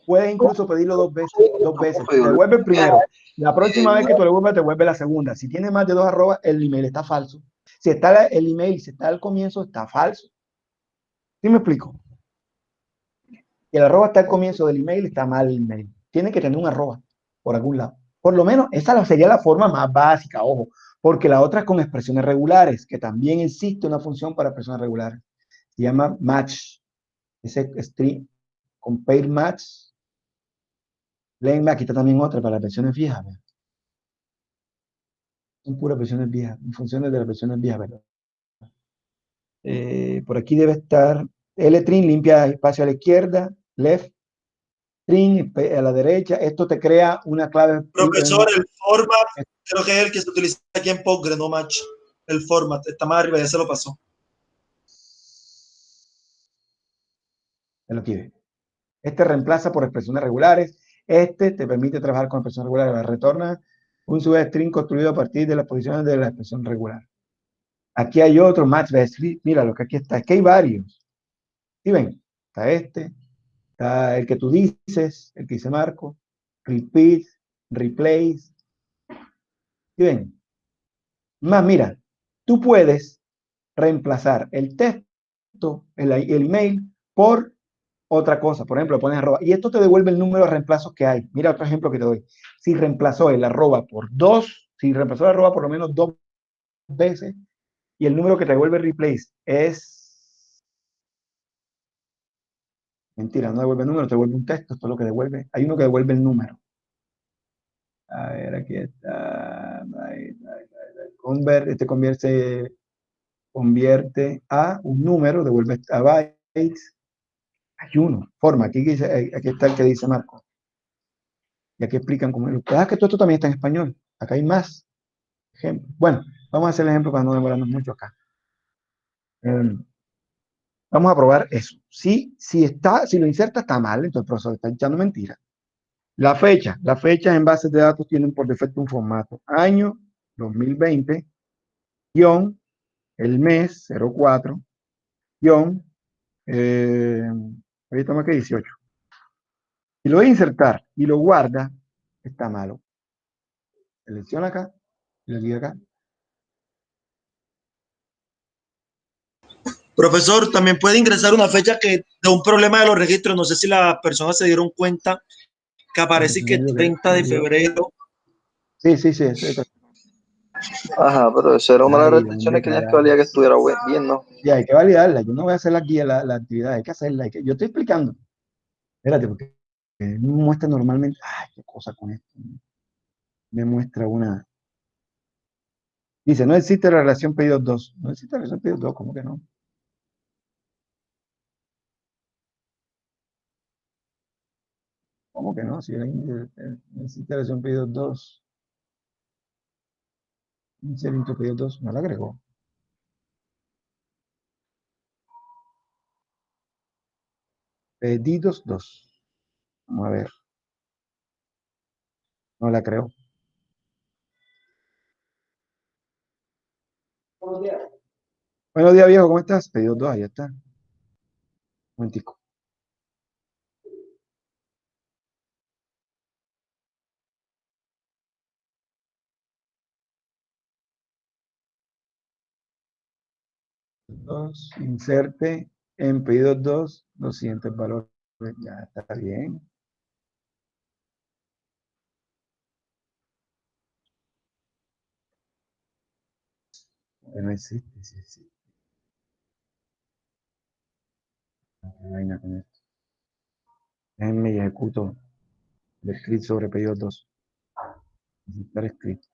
Puedes incluso pedirlo dos veces. Te devuelve el primero. La próxima vez que tú le vuelvas, te vuelve la segunda. Si tiene más de 2 arrobas, el email está falso. Si está el email, si está al comienzo, está falso. ¿Sí me explico? Y el arroba está al comienzo del email, está mal el email. Tiene que tener un arroba por algún lado. Por lo menos esa sería la forma más básica, ojo, porque la otra es con expresiones regulares, que también existe una función para expresiones regulares. Se llama match. Ese string, compare match. Aquí está también otra para las versiones viejas. ¿Verdad? Son puras versiones viejas, funciones de las versiones viejas, ¿verdad? Por aquí debe estar L-trim, limpia espacio a la izquierda, left, trim a la derecha. Esto te crea una clave. Profesor, el format, creo que es el que se utiliza aquí en Postgre, no Match. El format, está más arriba, ya se lo pasó. Este reemplaza por expresiones regulares. Este te permite trabajar con expresiones regulares. Retorna un substring construido a partir de las posiciones de la expresión regular. Aquí hay otro match best. Mira lo que aquí está. Es que hay varios. ¿Sí ven? Está este. Está el que tú dices, el que dice Marco. Repeat, replace. ¿Sí ven? Más, mira, tú puedes reemplazar el texto, el email, por otra cosa. Por ejemplo, pones arroba. Y esto te devuelve el número de reemplazos que hay. Mira otro ejemplo que te doy. Si reemplazó el arroba por 2, si reemplazó el arroba por lo menos 2 veces, y el número que te devuelve replace es... Mentira, no devuelve el número, te devuelve un texto. Esto es lo que devuelve. Hay uno que devuelve el número. A ver, aquí está. Convierte a un número, devuelve a bytes. Hay uno, forma. Aquí está el que dice Marco. Y aquí explican cómo es. Que todo esto también está en español. Acá hay más ejemplos. Bueno, vamos a hacer el ejemplo para no demorarnos mucho acá. Vamos a probar eso. Si lo inserta está mal, entonces el profesor está echando mentiras. Las fechas en bases de datos tienen por defecto un formato. Año 2020, guión, el mes 04, guión, ahorita estamos aquí 18. Si lo voy a insertar y lo guarda, está malo. Selecciona acá y le digo acá. Profesor, también puede ingresar una fecha que de un problema de los registros, no sé si las personas se dieron cuenta, que aparece que 30 de febrero. Sí. Ajá, pero eso era una de las restricciones que tenías que validar que estuviera bien, ¿no? Ya, hay que validarla. Yo no voy a hacer la guía, la actividad, hay que hacerla. Yo estoy explicando. Espérate, porque me muestra normalmente. Ay, qué cosa con esto. Me muestra una. Dice, no existe la relación pedidos 2. No existe la relación pedidos 2, ¿cómo que no? ¿Cómo que no? Si no existe la relación pedidos 2. No existe pedidos 2, no la agregó. Pedidos 2. Vamos a ver. No la creo. Buenos días, viejo, ¿cómo estás? Pedidos 2, ahí está. Un momentico. Inserte en pedidos 2 los siguientes valores. Ya está bien. No existe, sí existe. Vaina con esto. Déjenme y ejecuto el script sobre pedidos 2. Ejecutar script.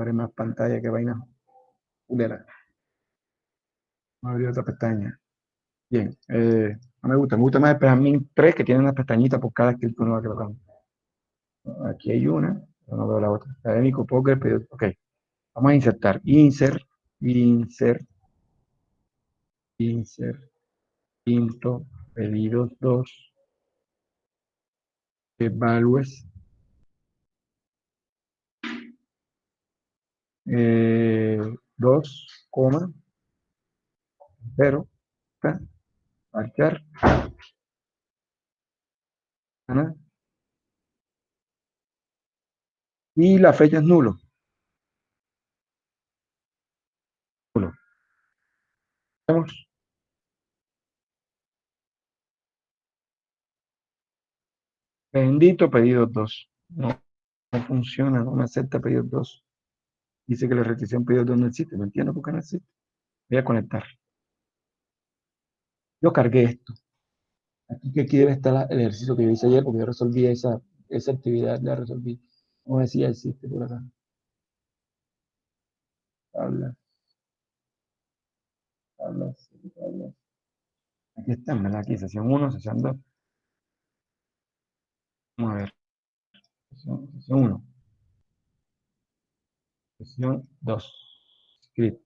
abre más pantalla que vaina. Culera. Vamos a abrir otra pestaña. Bien, no me gusta más el Pejamín 3 que tiene una pestañita por cada script nueva que colocamos. Aquí hay una, pero no veo la otra. Académico, Poker, pedido. Ok, vamos a insertar. Insert, into, pedidos 2, values, 2, 0, marcar, y la fecha es nulo. Vamos. Bendito pedido 2. No funciona, no me acepta pedido 2. Dice que la restricción pedido 2 no existe. No entiendo por qué no existe. Voy a conectar. Yo cargué esto. Aquí debe estar el ejercicio que yo hice ayer, porque yo resolví esa actividad, la resolví. Como decía, existe por acá. Tablas. Aquí están, ¿verdad? Aquí, sesión 1, sesión 2. Vamos a ver. Sesión 1. Sesión 2. Script.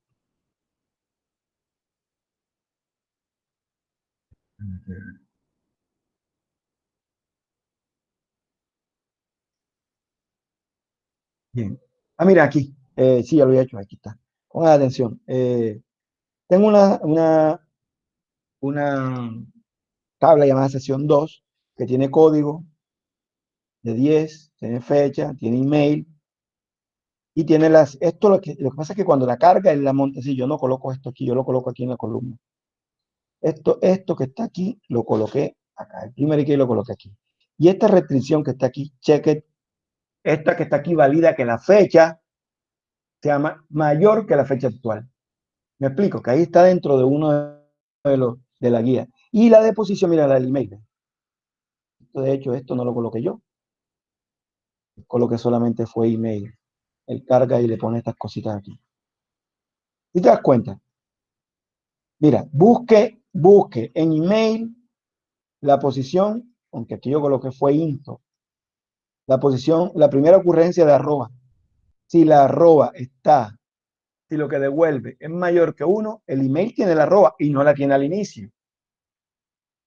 Bien. Ah, mira, aquí. Sí, ya lo había hecho. Aquí está. Pongan atención. Tengo una tabla llamada sesión 2 que tiene código de 10, tiene fecha, tiene email y tiene esto lo que pasa es que cuando la carga él la monta, si yo no coloco esto aquí, yo lo coloco aquí en la columna. Esto que está aquí lo coloqué acá, el primer que lo coloqué aquí. Y esta restricción que está aquí, check esta que está aquí valida que la fecha sea mayor que la fecha actual. Me explico, que ahí está dentro de uno de la guía. Y la de posición, mira, la del email. De hecho, esto no lo coloqué yo. Coloqué solamente fue email. Él carga y le pone estas cositas aquí. ¿Y te das cuenta? Mira, busque en email la posición, aunque aquí yo coloqué fue into, la posición, la primera ocurrencia de arroba. Si la arroba está, si lo que devuelve es mayor que 1, el email tiene la arroba y no la tiene al inicio.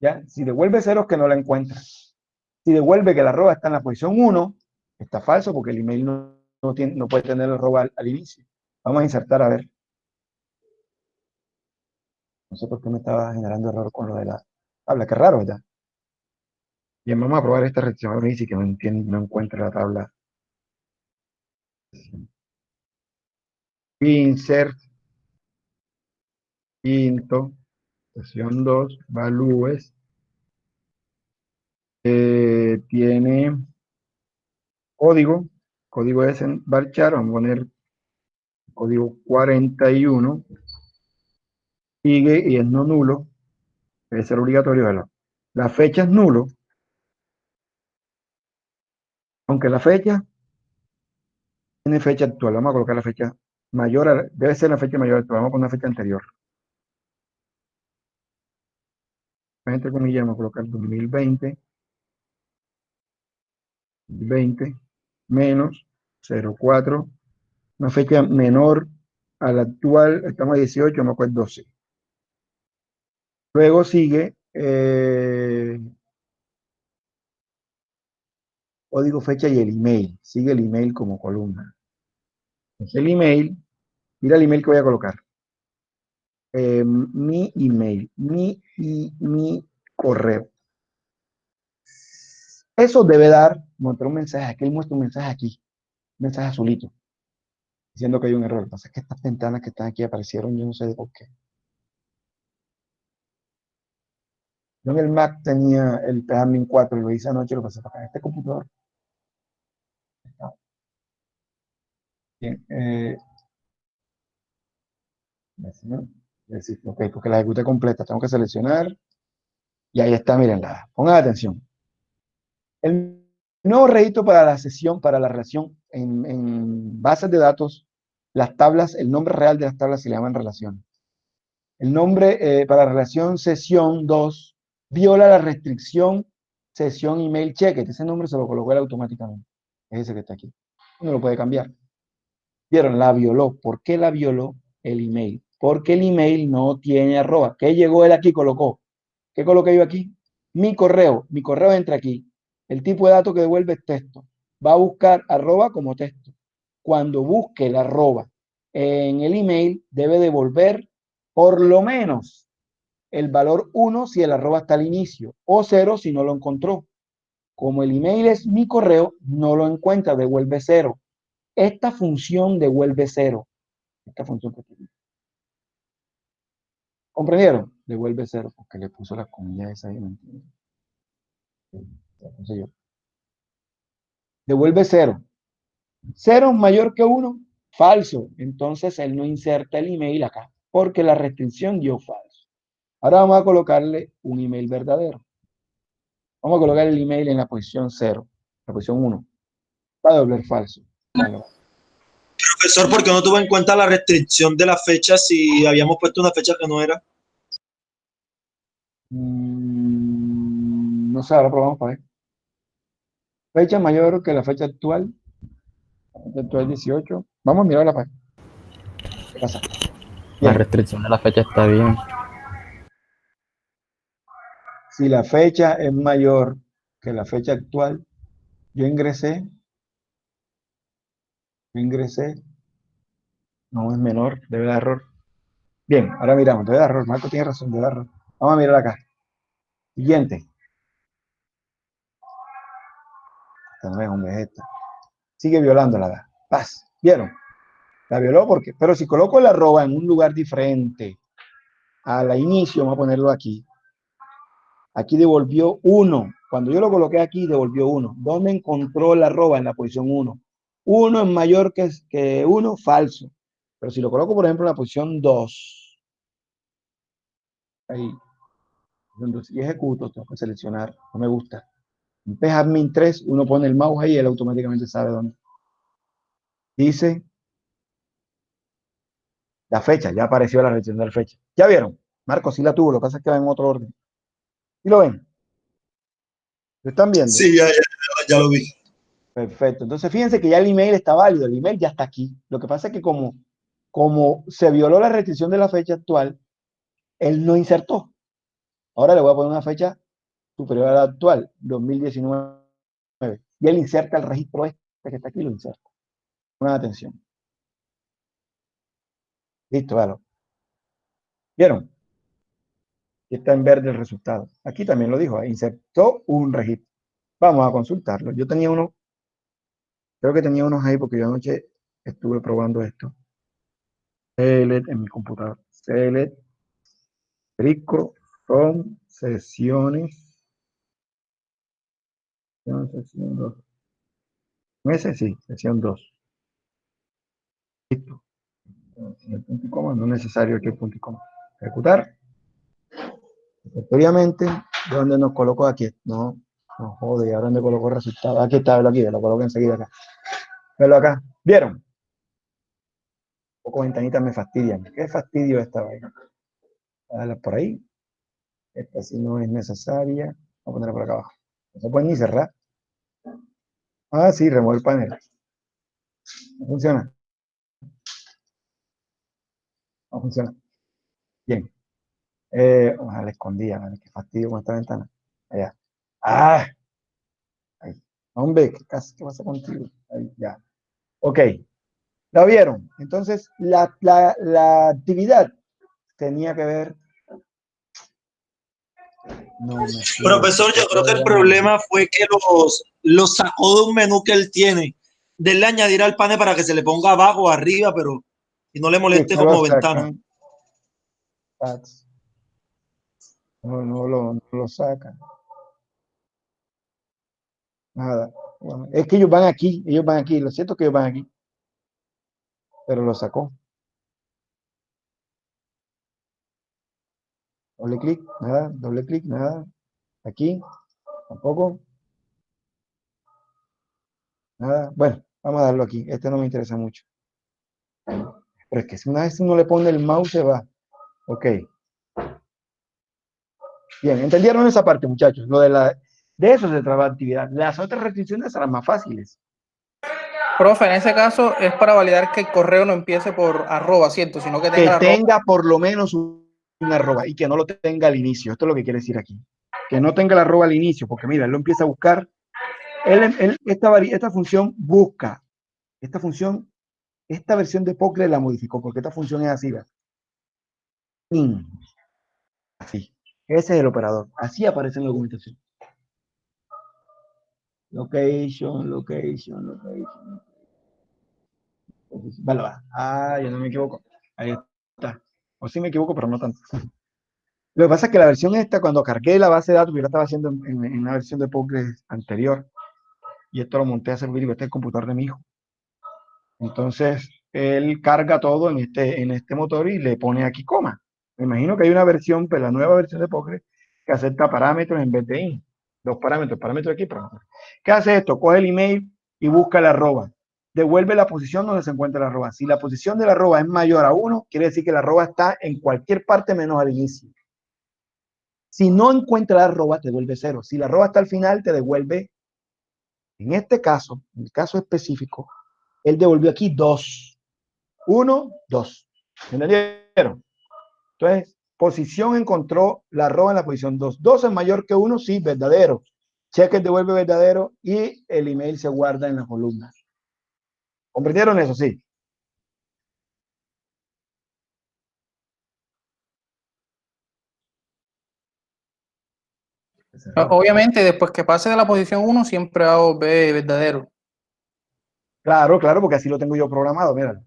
¿Ya? Si devuelve 0 es que no la encuentra. Si devuelve que la arroba está en la posición 1, está falso porque el email no puede tener la arroba al inicio. Vamos a insertar a ver. No sé por qué me estaba generando error con lo de la tabla. Qué raro, ¿verdad? Bien, vamos a probar esta restricción. Ahora dice que no encuentra la tabla. Insert, into, sesión 2, values. Tiene código. Código es en varchar. Vamos a poner código 41. Sigue y es no nulo. Debe ser obligatorio, ¿verdad? La fecha es nulo. Aunque la fecha tiene fecha actual. Vamos a colocar la fecha mayor. Debe ser la fecha mayor actual. Vamos a poner una fecha anterior. Entre comillas, vamos a colocar 2020. 20 menos 04. Una fecha menor a la actual. Estamos a 18, vamos a poner 12. Luego sigue código, fecha y el email. Sigue el email como columna. Entonces el email, mira el email que voy a colocar. Mi email, mi correo. Eso debe dar, mostrar un mensaje. Aquí él muestra un mensaje aquí. Un mensaje azulito. Diciendo que hay un error. Lo que pasa es que estas ventanas que están aquí aparecieron, yo no sé de por qué. Yo en el Mac tenía el Admin 4, lo hice anoche, lo pasé para acá. En este computador. Bien, ok, porque la ejecuté completa. Tengo que seleccionar. Y ahí está, mírenla. Pongan atención. El nuevo registro para la sesión, para la relación en bases de datos las tablas, el nombre real de las tablas se le llaman relaciones. El nombre para relación sesión 2 viola la restricción sesión email checket. Ese nombre se lo colocó él automáticamente. Es ese que está aquí. Uno lo puede cambiar. Vieron, la violó. ¿Por qué la violó? El email. Porque el email no tiene arroba. ¿Qué llegó él aquí? Colocó. ¿Qué coloqué yo aquí? Mi correo. Mi correo entra aquí. El tipo de dato que devuelve es texto. Va a buscar arroba como texto. Cuando busque el arroba en el email, debe devolver por lo menos el valor 1 si el arroba está al inicio o 0 si no lo encontró. Como el email es mi correo, no lo encuentra, devuelve 0. Esta función devuelve 0. Esta función que tiene. ¿Comprendieron? Devuelve 0 porque le puso las comillas esas ahí, ¿me entiendes? Entonces yo. Devuelve 0. 0 es mayor que 1, falso. Entonces él no inserta el email acá porque la restricción dio falso. Ahora vamos a colocarle un email verdadero. Vamos a colocar el email en la posición 0, la posición 1. Va a devolver falso. Vale. Profesor, ¿por qué no tuvo en cuenta la restricción de la fecha si habíamos puesto una fecha que no era? No sé, ahora probamos para ver. Fecha mayor que la fecha actual. La fecha actual 18. Vamos a mirar la página. ¿Qué pasa? La Bien. restricción de la fecha está bien. Si la fecha es mayor que la fecha actual, yo ingresé, no es menor, debe dar error. Bien, ahora miramos, debe dar error. Marco tiene razón, debe dar error. Vamos a mirar acá. Siguiente. Esta no es, hombre, es esta. Sigue violándola. Paz. ¿Vieron? La violó porque, pero si coloco el arroba en un lugar diferente al inicio, vamos a ponerlo aquí. Aquí devolvió 1. Cuando yo lo coloqué aquí, devolvió 1. ¿Dónde encontró el arroba? En la posición 1. 1 es mayor que 1, falso. Pero si lo coloco, por ejemplo, en la posición 2, ahí, y ejecuto, tengo que seleccionar, no me gusta. En PHadmin 3, uno pone el mouse ahí y él automáticamente sabe dónde. Dice la fecha, ya apareció la restricción de la fecha. ¿Ya vieron? Marcos sí la tuvo, lo que pasa es que va en otro orden. ¿Y lo ven? ¿Lo están viendo? Sí, ya lo vi. Perfecto. Entonces, fíjense que ya el email está válido, el email ya está aquí. Lo que pasa es que como se violó la restricción de la fecha actual, él no insertó. Ahora le voy a poner una fecha superior a la actual, 2019. Y él inserta el registro este que está aquí, lo inserta. Pongan atención. Listo, vale. ¿Vieron? Aquí está en verde el resultado. Aquí también lo dijo, insertó un registro. Vamos a consultarlo. Yo tenía uno, creo que tenía unos ahí porque yo anoche estuve probando esto. Select en mi computador. Select, rico, con sesiones. Sesión 2. Ese sí, sesión 2. Listo. El punto y coma, no es necesario que el punto y coma. Ejecutar. Obviamente, ¿dónde nos coloco aquí? No, no jode, ¿ahora dónde coloco el resultado? Aquí está, velo aquí, lo coloco enseguida acá. Velo acá. ¿Vieron? Un poco ventanitas me fastidian. ¿Qué fastidio esta vaina? Voy a darle por ahí. Esta sí no es necesaria. Voy a ponerla por acá abajo. No se puede ni cerrar. Ah, sí, remover el panel. No funciona. No funciona. Bien. Ojalá escondía, ¿vale? Qué fastidio con esta ventana. Allá. Ah, ahí. Hombre, ¿qué pasa contigo? Ahí, ya. Ok. ¿La vieron? Entonces, la actividad tenía que ver. No me Profesor, yo creo que el problema fue que los sacó de un menú que él tiene. Denle añadir al panel para que se le ponga abajo o arriba, pero y no le moleste como ventana. No lo sacan. Nada. Bueno, es que ellos van aquí. Lo cierto es que ellos van aquí. Pero lo sacó. Doble clic, nada. Doble clic, nada. Aquí, tampoco. Nada. Bueno, vamos a darlo aquí. Este no me interesa mucho. Pero es que si una vez uno le pone el mouse se va. Ok. Bien, ¿entendieron esa parte, muchachos? De eso se trata la actividad. Las otras restricciones serán más fáciles. Profe, en ese caso es para validar que el correo no empiece por @, ¿cierto? Sino que tenga Que la tenga por lo menos una arroba y que no lo tenga al inicio. Esto es lo que quiere decir aquí. Que no tenga la arroba al inicio, porque mira, él lo empieza a buscar. Esta función busca. Esta versión de Postgres la modificó, porque esta función es así, ¿verdad? Así. Ese es el operador. Así aparece en la documentación. Location. Vale, va. Ah, yo no me equivoco. Ahí está. O sí me equivoco, pero no tanto. Lo que pasa es que la versión esta, cuando cargué la base de datos, yo la estaba haciendo en una versión de Postgres anterior. Y esto lo monté a servir y este es el computador de mi hijo. Entonces, él carga todo en este motor y le pone aquí coma. Me imagino que hay una versión, pues la nueva versión de Postgres, que acepta parámetros en vez de in. Dos parámetros aquí, parámetros. ¿Qué hace esto? Coge el email y busca la arroba. Devuelve la posición donde se encuentra la arroba. Si la posición de la arroba es mayor a 1, quiere decir que la arroba está en cualquier parte menos al inicio. Si no encuentra la arroba, te devuelve 0. Si la arroba está al final, te devuelve, en este caso, en el caso específico, él devolvió aquí 2. 1, 2. ¿Entendieron? Entonces, posición encontró la arroba en la posición 2. 2 es mayor que 1, sí, verdadero. Check devuelve verdadero y el email se guarda en la columna. ¿Comprendieron eso? Sí. Obviamente, después que pase de la posición 1, siempre va a volver verdadero. Claro, porque así lo tengo yo programado, mira.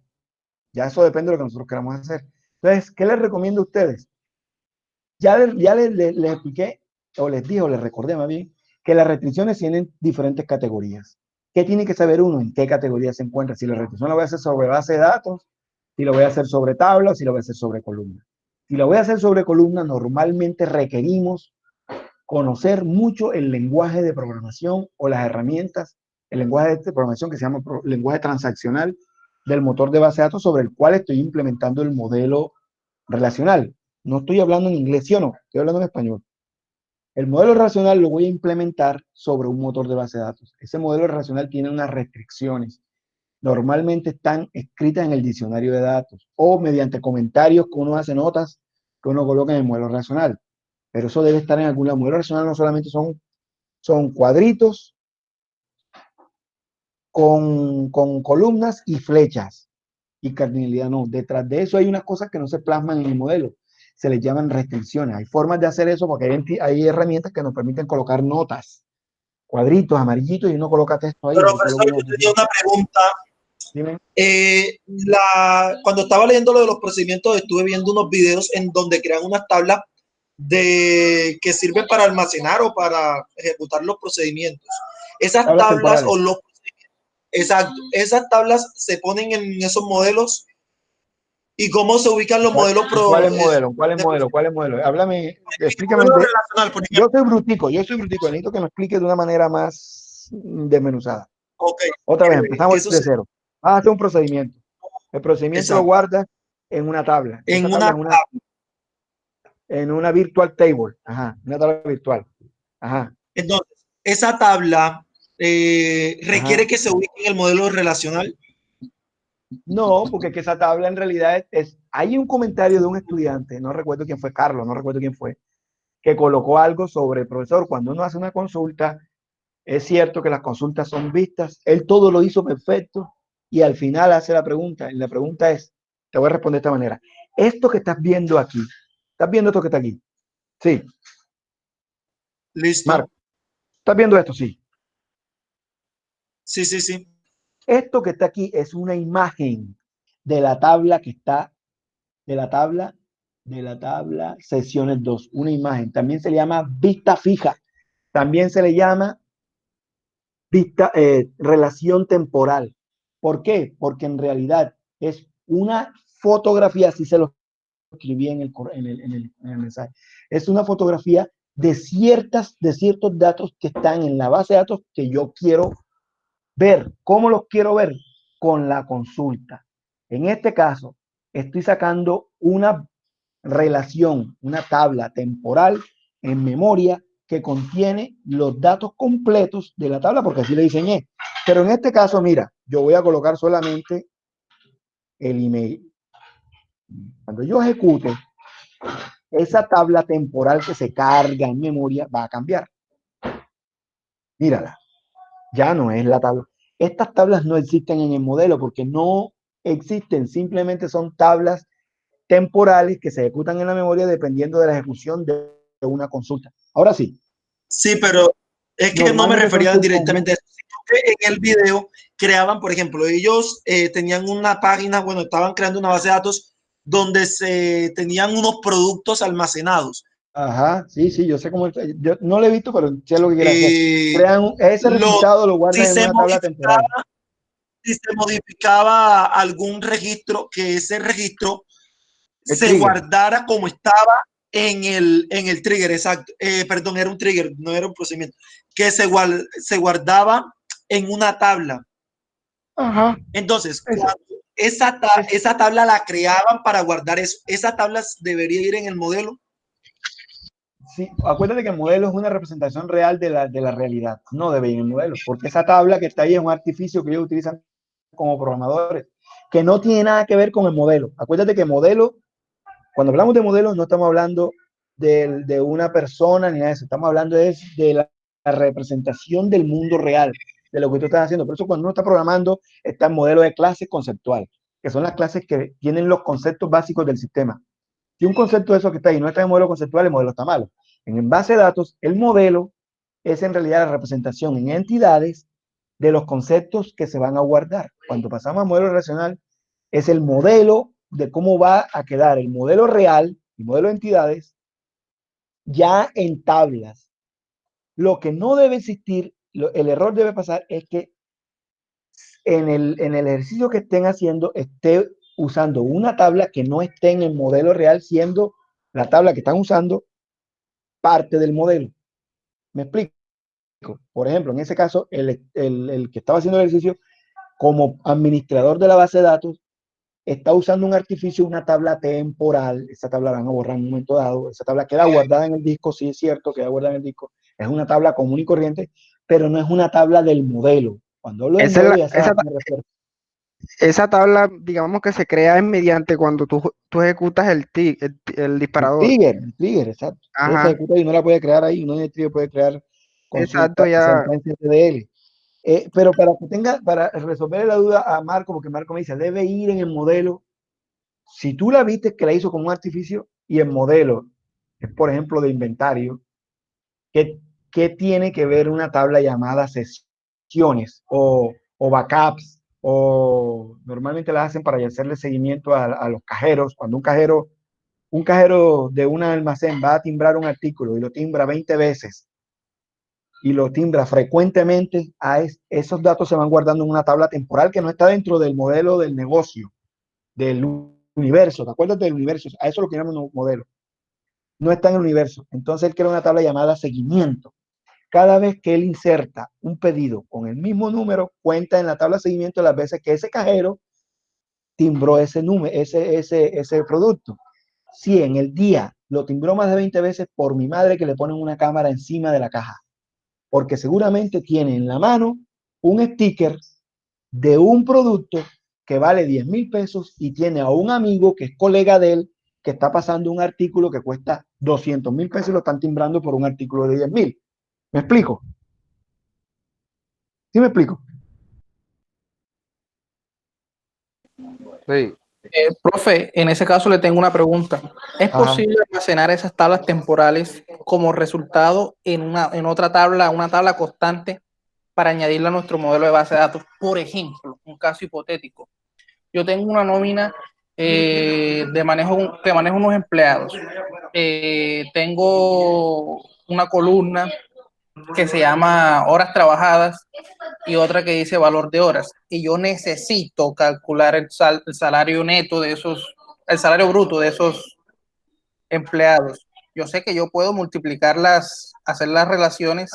Ya eso depende de lo que nosotros queramos hacer. Entonces, ¿qué les recomiendo a ustedes? Ya les expliqué, o les dije, o les recordé más bien, que las restricciones tienen diferentes categorías. ¿Qué tiene que saber uno? ¿En qué categoría se encuentra? Si la restricción la voy a hacer sobre base de datos, si la voy a hacer sobre tabla, o si la voy a hacer sobre columna. Si la voy a hacer sobre columna, normalmente requerimos conocer mucho el lenguaje de programación o las herramientas, el lenguaje de programación que se llama lenguaje transaccional del motor de base de datos sobre el cual estoy implementando el modelo relacional. No estoy hablando en inglés, ¿sí o no? Estoy hablando en español. El modelo relacional lo voy a implementar sobre un motor de base de datos. Ese modelo relacional tiene unas restricciones. Normalmente están escritas en el diccionario de datos o mediante comentarios que uno hace, notas que uno coloca en el modelo relacional. Pero eso debe estar en algún lado. El modelo relacional no solamente son cuadritos con columnas y flechas y cardinalidad, no. Detrás de eso hay unas cosas que no se plasman en el modelo. Se les llaman restricciones. Hay formas de hacer eso porque hay herramientas que nos permiten colocar notas, cuadritos, amarillitos, y uno coloca texto ahí. Pero, profesor, yo tenía una pregunta. Dime. Cuando estaba leyendo lo de los procedimientos, estuve viendo unos videos en donde crean unas tablas que sirven para almacenar o para ejecutar los procedimientos. Esas tablas o los exacto, esas tablas se ponen en esos modelos. ¿Y cómo se ubican los modelos? ¿Cuál es modelo? Háblame, explícame. Yo soy brutico, necesito que me expliques de una manera más desmenuzada. Okay. Otra vez, empezamos de cero. Vas a hacer un procedimiento. El procedimiento lo guardas en una tabla. En una virtual table. Ajá, una tabla virtual. Ajá. Entonces, esa tabla requiere que se ubique en el modelo relacional. No, porque que esa tabla en realidad hay un comentario de un estudiante, no recuerdo quién fue, Carlos, no recuerdo quién fue, que colocó algo sobre el profesor. Cuando uno hace una consulta, es cierto que las consultas son vistas, él todo lo hizo perfecto y al final hace la pregunta, y la pregunta es, te voy a responder de esta manera, esto que estás viendo aquí, ¿estás viendo esto que está aquí? Sí. Listo. Marco, ¿estás viendo esto? Sí. Sí. Esto que está aquí es una imagen de la tabla que está, de la tabla sesiones 2, una imagen. También se le llama vista fija. También se le llama relación temporal. ¿Por qué? Porque en realidad es una fotografía, así se lo escribí en el mensaje. Es una fotografía de ciertos datos que están en la base de datos que yo quiero ver. ¿Cómo los quiero ver? Con la consulta. En este caso, estoy sacando una relación, una tabla temporal en memoria que contiene los datos completos de la tabla, porque así le diseñé. Pero en este caso, mira, yo voy a colocar solamente el email. Cuando yo ejecute, esa tabla temporal que se carga en memoria va a cambiar. Mírala, ya no es la tabla. Estas tablas no existen en el modelo porque no existen, simplemente son tablas temporales que se ejecutan en la memoria dependiendo de la ejecución de una consulta. Ahora sí. Sí, pero es que no me refería directamente a eso, sino que en el video creaban, por ejemplo, ellos tenían una página, bueno, estaban creando una base de datos donde se tenían unos productos almacenados. Ajá, sí, sí, yo sé cómo, yo no lo he visto, pero sé lo que quiere hacer. Crean ese resultado, lo guardan en una tabla temporal. Si se modificaba algún registro, que ese registro se guardara como estaba en el trigger, exacto. Perdón, era un trigger, no era un procedimiento. Que se guardaba en una tabla. Ajá. Entonces, esa tabla la creaban para guardar eso. Esa tabla debería ir en el modelo. Sí, acuérdate que el modelo es una representación real de la realidad. No debe ir en el modelo, porque esa tabla que está ahí es un artificio que ellos utilizan como programadores, que no tiene nada que ver con el modelo. Acuérdate que modelo, cuando hablamos de modelos, no estamos hablando de una persona ni nada de eso. Estamos hablando de la representación del mundo real, de lo que tú estás haciendo. Por eso cuando uno está programando, está el modelo de clases conceptual, que son las clases que tienen los conceptos básicos del sistema. Si un concepto de eso que está ahí no está en el modelo conceptual, el modelo está malo. En base de datos, el modelo es en realidad la representación en entidades de los conceptos que se van a guardar. Cuando pasamos al modelo relacional, es el modelo de cómo va a quedar el modelo real, el modelo de entidades, ya en tablas. Lo que no debe existir, el error debe pasar es que en el ejercicio que estén haciendo esté usando una tabla que no esté en el modelo real, siendo la tabla que están usando parte del modelo. ¿Me explico? Por ejemplo, en ese caso, el que estaba haciendo el ejercicio, como administrador de la base de datos, está usando un artificio, una tabla temporal. Esa tabla la van a borrar en un momento dado. Esa tabla queda guardada en el disco, sí es cierto, queda guardada en el disco. Es una tabla común y corriente, pero no es una tabla del modelo. Cuando hablo del modelo, ya sabes a qué me refiero. Esa tabla, digamos que se crea mediante cuando tú ejecutas el disparador. El trigger, exacto. Ella se ejecuta y no la puede crear ahí, no en el trigger puede crear consultas, sentencias TDL. Pero para resolver la duda a Marco, porque Marco me dice, debe ir en el modelo. Si tú la viste que la hizo como un artificio y el modelo es, por ejemplo, de inventario, ¿qué tiene que ver una tabla llamada sesiones o backups? O normalmente las hacen para hacerle seguimiento a los cajeros. Cuando un cajero de un almacén va a timbrar un artículo y lo timbra 20 veces y lo timbra frecuentemente, esos datos se van guardando en una tabla temporal que no está dentro del modelo del negocio, del universo. ¿Te acuerdas del universo? A eso lo que llamamos un modelo. No está en el universo. Entonces él crea una tabla llamada seguimiento. Cada vez que él inserta un pedido con el mismo número, cuenta en la tabla de seguimiento las veces que ese cajero timbró ese número, ese producto. Si en el día lo timbró más de 20 veces, por mi madre que le ponen una cámara encima de la caja, porque seguramente tiene en la mano un sticker de un producto que vale 10,000 pesos y tiene a un amigo que es colega de él que está pasando un artículo que cuesta 200,000 pesos y lo están timbrando por un artículo de 10,000. ¿Me explico? ¿Sí me explico? Sí. Profe, en ese caso le tengo una pregunta. ¿Es posible almacenar esas tablas temporales como resultado en otra tabla, una tabla constante para añadirla a nuestro modelo de base de datos? Por ejemplo, un caso hipotético. Yo tengo una nómina que manejo unos empleados. Tengo una columna que se llama horas trabajadas y otra que dice valor de horas. Y yo necesito calcular el salario neto de el salario bruto de esos empleados. Yo sé que yo puedo hacer las relaciones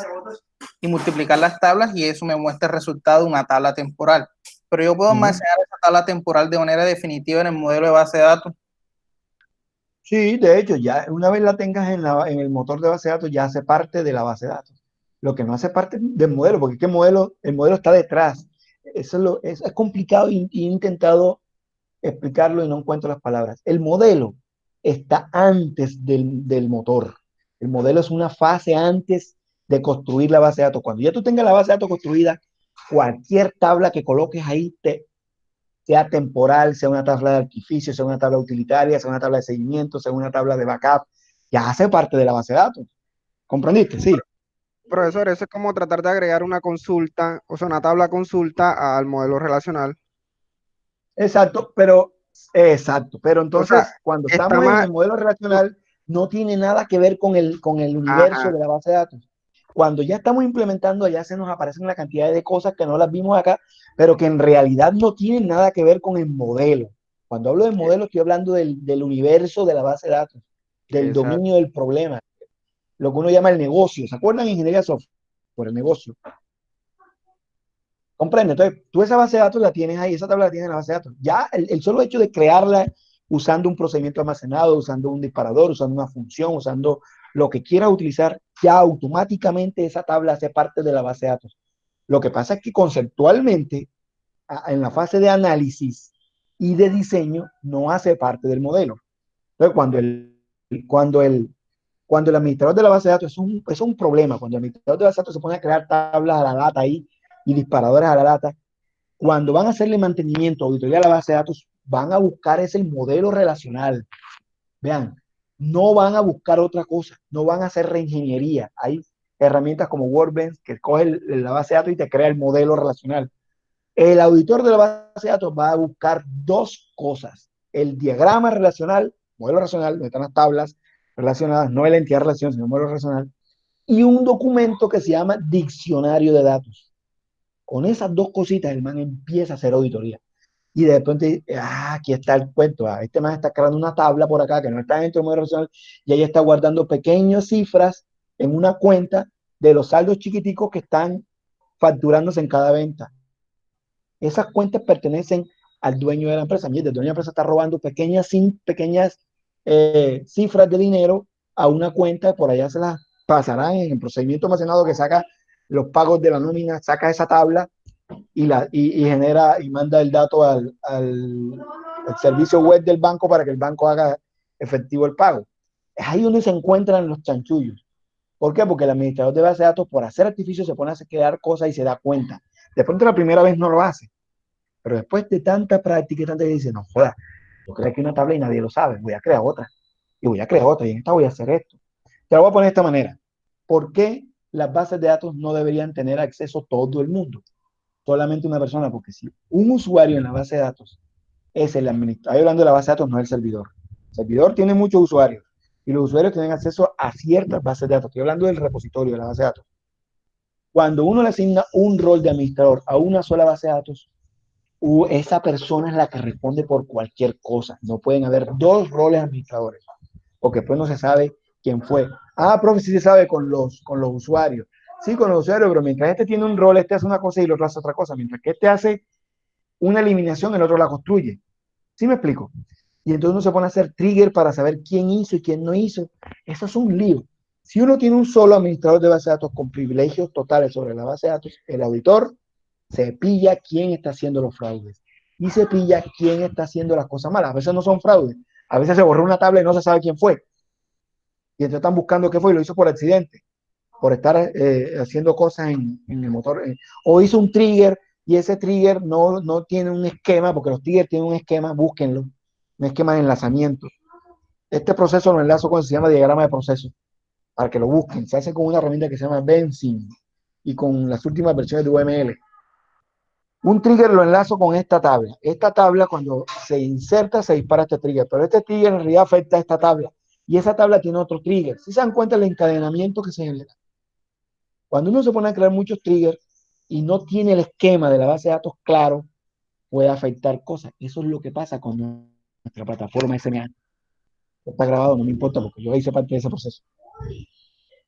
y multiplicar las tablas y eso me muestra el resultado de una tabla temporal. Pero yo puedo almacenar esas tabla temporal de manera definitiva en el modelo de base de datos. Sí, de hecho, ya una vez la tengas en el motor de base de datos, ya hace parte de la base de datos. Lo que no hace parte del modelo, porque es que el modelo está detrás. Es complicado y he intentado explicarlo y no encuentro las palabras. El modelo está antes del motor. El modelo es una fase antes de construir la base de datos. Cuando ya tú tengas la base de datos construida, cualquier tabla que coloques ahí, sea temporal, sea una tabla de artificio, sea una tabla utilitaria, sea una tabla de seguimiento, sea una tabla de backup, ya hace parte de la base de datos. ¿Comprendiste? Sí. Profesor, eso es como tratar de agregar una consulta, o sea, una tabla consulta al modelo relacional. Exacto, pero O sea, entonces cuando está estamos en más, el modelo relacional no tiene nada que ver con el universo ajá, de la base de datos. Cuando ya estamos implementando, allá se nos aparecen la cantidad de cosas que no las vimos acá, pero que en realidad no tienen nada que ver con el modelo. Cuando hablo del modelo estoy hablando del universo de la base de datos, del exacto. dominio del problema, lo que uno llama el negocio. ¿Se acuerdan en ingeniería de software? Por el negocio. Comprende. Entonces, tú esa base de datos la tienes ahí, esa tabla la tienes en la base de datos. Ya el solo hecho de crearla usando un procedimiento almacenado, usando un disparador, usando una función, usando lo que quieras utilizar, ya automáticamente esa tabla hace parte de la base de datos. Lo que pasa es que conceptualmente, en la fase de análisis y de diseño, no hace parte del modelo. Entonces, cuando el, cuando el administrador de la base de datos es un problema, cuando el administrador de la base de datos se pone a crear tablas a la data ahí y disparadores a la data, cuando van a hacerle mantenimiento, auditoría a la base de datos, van a buscar ese modelo relacional. Vean, no van a buscar otra cosa, no van a hacer reingeniería. Hay herramientas como Workbench que coge la base de datos y te crea el modelo relacional. El auditor de la base de datos va a buscar dos cosas: el diagrama relacional, modelo relacional, donde están las tablas relacionadas, no la entidad relacional, sino el modelo relacional, y un documento que se llama diccionario de datos. Con esas dos cositas, el man empieza a hacer auditoría. Y de repente, aquí está el cuento. Este man está creando una tabla por acá que no está dentro del modelo relacional y ahí está guardando pequeñas cifras en una cuenta de los saldos chiquiticos que están facturándose en cada venta. Esas cuentas pertenecen al dueño de la empresa. Mira, el dueño de la empresa está robando pequeñas cifras de dinero a una cuenta, por allá se las pasarán en el procedimiento almacenado que saca los pagos de la nómina, saca esa tabla y genera y manda el dato al servicio web del banco para que el banco haga efectivo el pago. Es ahí donde se encuentran los chanchullos. ¿Por qué? Porque el administrador de base de datos, por hacer artificio, se pone a crear cosas y se da cuenta. De pronto la primera vez no lo hace, pero después de tanta práctica y tanta que dice, no joda, yo creo que una tabla y nadie lo sabe, voy a crear otra, y voy a crear otra, y en esta voy a hacer esto. Te lo voy a poner de esta manera. ¿Por qué las bases de datos no deberían tener acceso todo el mundo? Solamente una persona, porque si un usuario en la base de datos es el administrador, estoy hablando de la base de datos, no el servidor. El servidor tiene muchos usuarios y los usuarios tienen acceso a ciertas bases de datos. Estoy hablando del repositorio de la base de datos. Cuando uno le asigna un rol de administrador a una sola base de datos, esa persona es la que responde por cualquier cosa. No pueden haber dos roles administradores, porque después no se sabe quién fue. Profe, sí se sabe con los usuarios. Sí, con los usuarios, pero mientras este tiene un rol, este hace una cosa y el otro hace otra cosa. Mientras que este hace una eliminación, el otro la construye. ¿Sí me explico? Y entonces uno se pone a hacer trigger para saber quién hizo y quién no hizo. Eso es un lío. Si uno tiene un solo administrador de base de datos con privilegios totales sobre la base de datos, el auditor se pilla quién está haciendo los fraudes y se pilla quién está haciendo las cosas malas. A veces no son fraudes, a veces se borró una tabla y no se sabe quién fue. Y entonces están buscando qué fue y lo hizo por accidente, por estar haciendo cosas en el motor. O hizo un trigger y ese trigger no tiene un esquema, porque los triggers tienen un esquema, búsquenlo, un esquema de enlazamiento. Este proceso lo enlazo con, se llama diagrama de proceso, para que lo busquen. Se hace con una herramienta que se llama Benzin y con las últimas versiones de UML. Un trigger lo enlazo con esta tabla. Esta tabla, cuando se inserta, se dispara este trigger, pero este trigger en realidad afecta a esta tabla. Y esa tabla tiene otro trigger. Si se dan cuenta del encadenamiento que se genera. Cuando uno se pone a crear muchos triggers y no tiene el esquema de la base de datos claro, puede afectar cosas. Eso es lo que pasa con nuestra plataforma SMA. Está grabado, no me importa porque yo hice parte de ese proceso.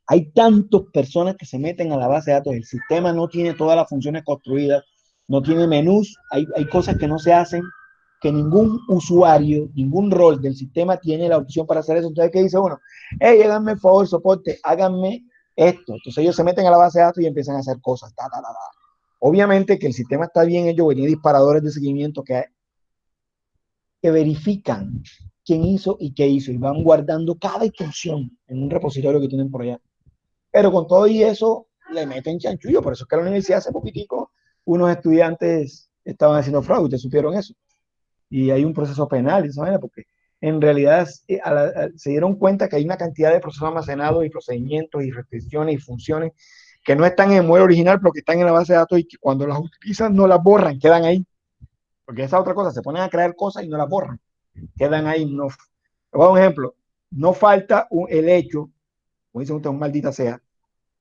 Hay tantas personas que se meten a la base de datos, el sistema no tiene todas las funciones construidas, no tiene menús, hay cosas que no se hacen, que ningún usuario, ningún rol del sistema tiene la opción para hacer eso. Entonces, ¿qué dice uno? Hey, háganme el favor, soporte, háganme esto. Entonces ellos se meten a la base de datos y empiezan a hacer cosas. Ta, ta, ta, ta. Obviamente que el sistema está bien hecho, tiene disparadores de seguimiento que verifican quién hizo y qué hizo, y van guardando cada instrucción en un repositorio que tienen por allá. Pero con todo y eso, le meten chanchullo. Por eso es que en la universidad hace poquitico unos estudiantes estaban haciendo fraude, ¿ustedes supieron eso? Y hay un proceso penal, esa manera, porque en realidad se dieron cuenta que hay una cantidad de procesos almacenados y procedimientos y restricciones y funciones que no están en el modelo original, pero que están en la base de datos y que cuando las utilizan no las borran, quedan ahí. Porque esa otra cosa, se ponen a crear cosas y no las borran, quedan ahí. No. Voy a un ejemplo, no falta el hecho, como dice usted, un maldita sea,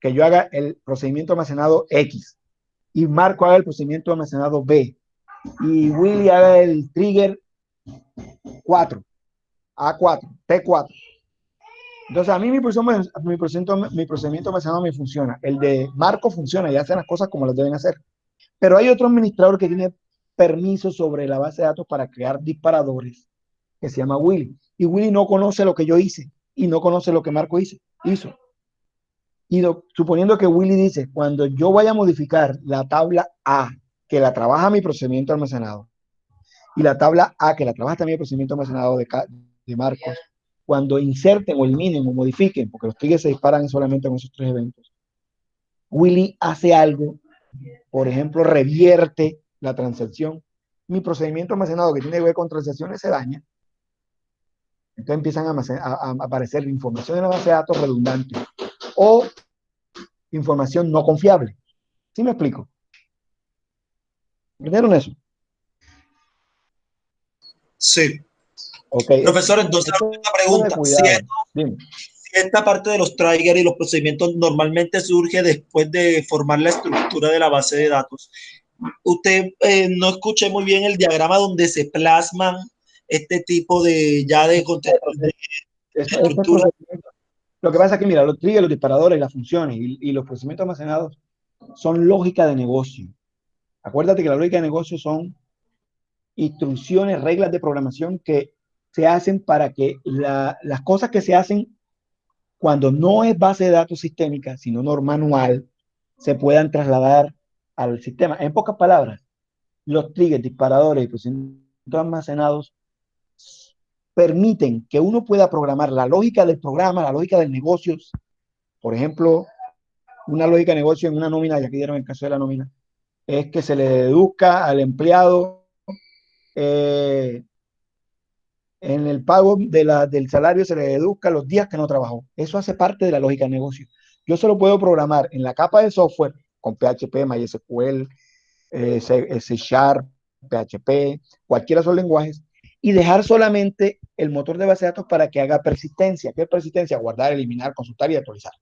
que yo haga el procedimiento almacenado X y Marco haga el procedimiento almacenado B y Willy haga el trigger 4, A4, T4. Entonces a mí mi procedimiento almacenado me funciona, el de Marco funciona y hace las cosas como las deben hacer. Pero hay otro administrador que tiene permiso sobre la base de datos para crear disparadores que se llama Willy. Y Willy no conoce lo que yo hice y no conoce lo que Marco hizo. Y suponiendo que Willy dice, cuando yo vaya a modificar la tabla A, que la trabaja mi procedimiento almacenado, y la tabla A, que la trabaja también el procedimiento almacenado de Marcos, cuando inserten o eliminen o modifiquen, porque los triggers se disparan solamente con esos tres eventos, Willy hace algo, por ejemplo, revierte la transacción, mi procedimiento almacenado que tiene que ver con transacciones se daña. Entonces empiezan a aparecer información en la base de datos redundante o información no confiable. ¿Sí me explico? ¿Entendieron eso? Sí. Okay. Profesor, entonces una pregunta. Si esta parte de los triggers y los procedimientos normalmente surge después de formar la estructura de la base de datos, usted no escuché muy bien el diagrama donde se plasman este tipo de estructura. Lo que pasa es que, mira, los triggers, los disparadores, las funciones y los procedimientos almacenados son lógica de negocio. Acuérdate que la lógica de negocio son instrucciones, reglas de programación que se hacen para que las cosas que se hacen cuando no es base de datos sistémica, sino manual, se puedan trasladar al sistema. En pocas palabras, los triggers, disparadores y procedimientos almacenados permiten que uno pueda programar la lógica del programa, la lógica del negocio. Por ejemplo, una lógica de negocio en una nómina, ya que dieron el caso de la nómina, es que se le deduzca al empleado en el pago del salario, se le deduzca los días que no trabajó. Eso hace parte de la lógica de negocio. Yo solo puedo programar en la capa de software con PHP, MySQL, C Sharp, PHP, cualquiera de esos lenguajes, y dejar solamente el motor de base de datos para que haga persistencia. ¿Qué es persistencia? Guardar, eliminar, consultar y actualizar.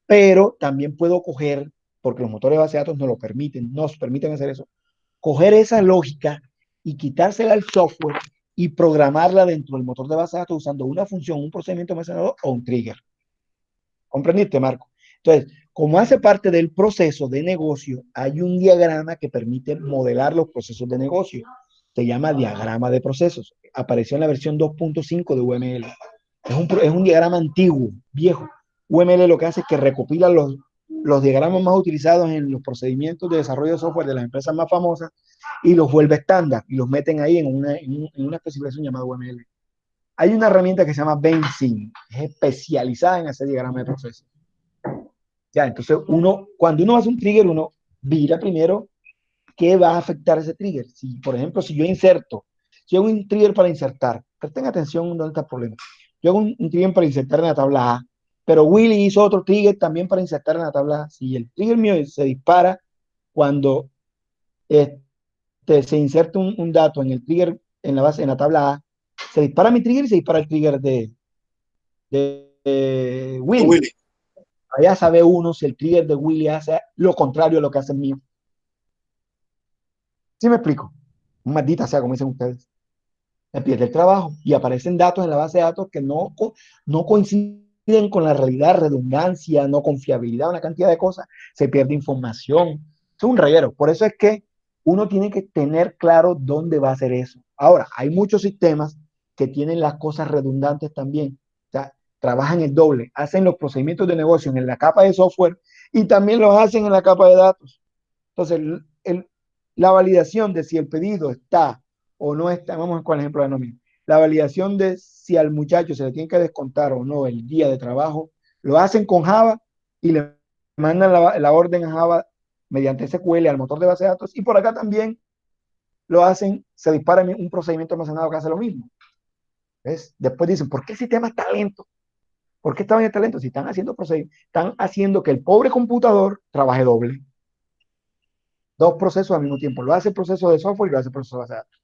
Pero también puedo coger, porque los motores de base de datos nos permiten hacer eso, coger esa lógica y quitársela al software y programarla dentro del motor de base de datos usando una función, un procedimiento almacenado o un trigger. ¿Comprendiste, Marco? Entonces, como hace parte del proceso de negocio, hay un diagrama que permite modelar los procesos de negocio. Se llama diagrama de procesos. Apareció en la versión 2.5 de UML. Es un diagrama antiguo, viejo. UML lo que hace es que recopila los diagramas más utilizados en los procedimientos de desarrollo de software de las empresas más famosas y los vuelve estándar y los meten ahí en una especificación llamada UML. Hay una herramienta que se llama Benzin, es especializada en hacer diagrama de procesos. Ya, entonces cuando uno hace un trigger, uno mira primero qué va a afectar ese trigger. Si, por ejemplo, si yo hago un trigger para insertar, presten atención dónde está el problema. Yo hago un trigger para insertar en la tabla A, pero Willy hizo otro trigger también para insertar en la tabla A. Si el trigger mío se dispara cuando se inserta un dato en el trigger en la tabla A, se dispara mi trigger y se dispara el trigger de Willy. Allá sabe uno si el trigger de Willy hace lo contrario a lo que hace el mío. ¿Sí me explico? Maldita sea, como dicen ustedes. Me pierde el trabajo y aparecen datos en la base de datos que no coinciden con la realidad, redundancia, no confiabilidad, una cantidad de cosas. Se pierde información. Es un reguero. Por eso es que uno tiene que tener claro dónde va a hacer eso. Ahora, hay muchos sistemas que tienen las cosas redundantes también. O sea, trabajan el doble, hacen los procedimientos de negocio en la capa de software y también los hacen en la capa de datos. Entonces, la validación de si el pedido está o no está, vamos con el ejemplo de nómina, la validación de si al muchacho se le tiene que descontar o no el día de trabajo, lo hacen con Java y le mandan la orden a Java mediante SQL al motor de base de datos, y por acá también lo hacen, se dispara un procedimiento almacenado que hace lo mismo. ¿Ves? Después dicen, ¿por qué el sistema está lento? ¿Por qué está bien lento? Si están haciendo procedimientos, están haciendo que el pobre computador trabaje doble. Dos procesos al mismo tiempo. Lo hace el proceso de software y lo hace el proceso de base de datos.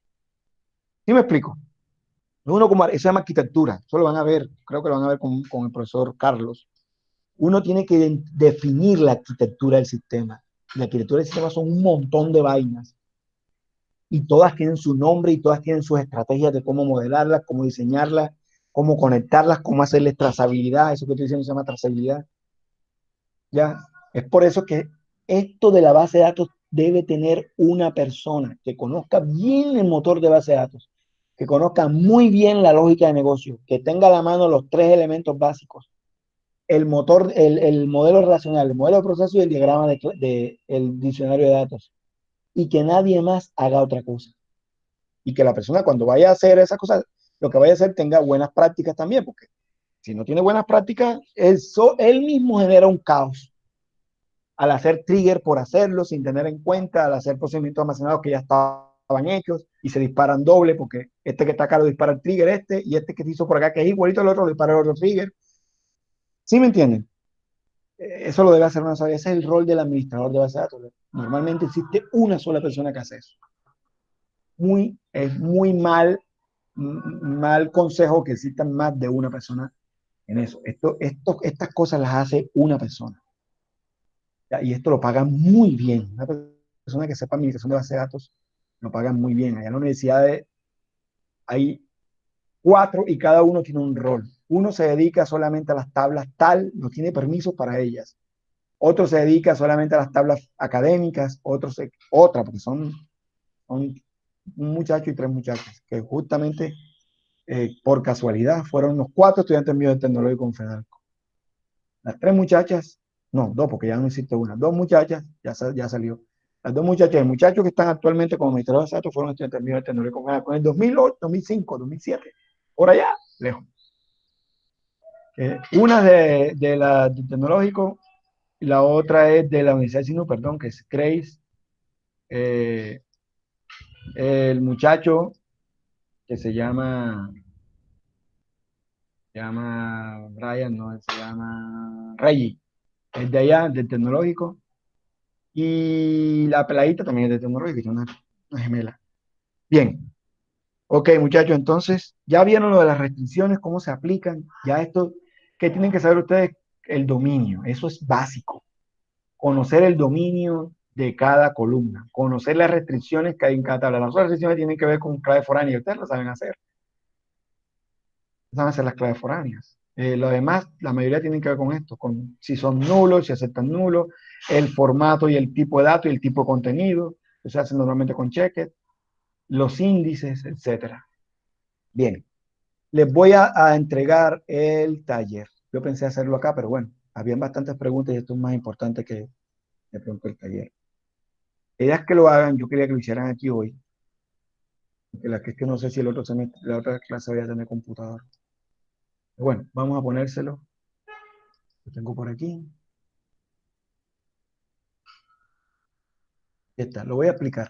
¿Sí me explico? Uno como, eso se llama arquitectura. Eso lo van a ver, creo que lo van a ver con el profesor Carlos. Uno tiene que definir la arquitectura del sistema. La arquitectura del sistema son un montón de vainas. Y todas tienen su nombre y todas tienen sus estrategias de cómo modelarlas, cómo diseñarlas, cómo conectarlas, cómo hacerles trazabilidad. Eso que estoy diciendo se llama trazabilidad. ¿Ya? Es por eso que esto de la base de datos debe tener una persona que conozca bien el motor de base de datos, que conozca muy bien la lógica de negocio, que tenga a la mano los tres elementos básicos: el motor, el modelo relacional, el modelo de proceso y el diagrama el diccionario de datos, y que nadie más haga otra cosa. Y que la persona, cuando vaya a hacer esas cosas, lo que vaya a hacer tenga buenas prácticas también, porque si no tiene buenas prácticas, él mismo genera un caos al hacer trigger por hacerlo, sin tener en cuenta, al hacer procedimientos almacenados que ya estaban hechos y se disparan doble, porque este que está acá lo dispara el trigger y este que se hizo por acá, que es igualito al otro, lo dispara el otro trigger. ¿Sí me entienden? Eso lo debe hacer una sola. Ese es el rol del administrador de base de datos. Normalmente existe una sola persona que hace eso. Es muy mal consejo que existan más de una persona en eso. Estas cosas las hace una persona. ¿Ya? Y esto lo pagan muy bien. Una persona que sepa administración de base de datos lo pagan muy bien. Allá en la universidad hay 4 y cada uno tiene un rol. Uno se dedica solamente a las tablas tal, no tiene permisos para ellas. Otro se dedica solamente a las tablas académicas, otra, porque son un muchacho y 3 muchachas, que justamente por casualidad fueron los 4 estudiantes míos del Tecnológico en Fedalco. Las 3 muchachas, no, 2, porque ya no existe una, 2 muchachas, ya salió. Las 2 muchachas, el muchacho que están actualmente como administradores de datos fueron estudiantes míos del Tecnológico en Fedalco en el 2008, 2005, 2007, por allá, lejos. Una del Tecnológico, y la otra es de la Universidad de Sino, perdón, que es Grace. El muchacho que se llama Brian, no, se llama Reggie, es de allá, del Tecnológico, y la peladita también es del Tecnológico, es una gemela. Bien, ok, muchachos, entonces ya vieron lo de las restricciones, cómo se aplican, ya esto, ¿qué tienen que saber ustedes? El dominio, eso es básico. Conocer el dominio de cada columna, conocer las restricciones que hay en cada tabla. Las otras restricciones tienen que ver con clave foránea, ustedes lo saben hacer. Van a ser las claves foráneas. Lo demás, la mayoría tienen que ver con esto, con si son nulos, si aceptan nulos, el formato y el tipo de datos y el tipo de contenido, que se hacen normalmente con checker, los índices, etcétera. Bien, les voy a entregar el taller. Yo pensé hacerlo acá, pero bueno, habían bastantes preguntas y esto es más importante que de pronto el taller. Ellas que lo hagan, yo quería que lo hicieran aquí hoy, porque la que es que no sé si la otra clase voy a tener computador. Bueno, vamos a ponérselo. Lo tengo por aquí. Ya está, lo voy a explicar.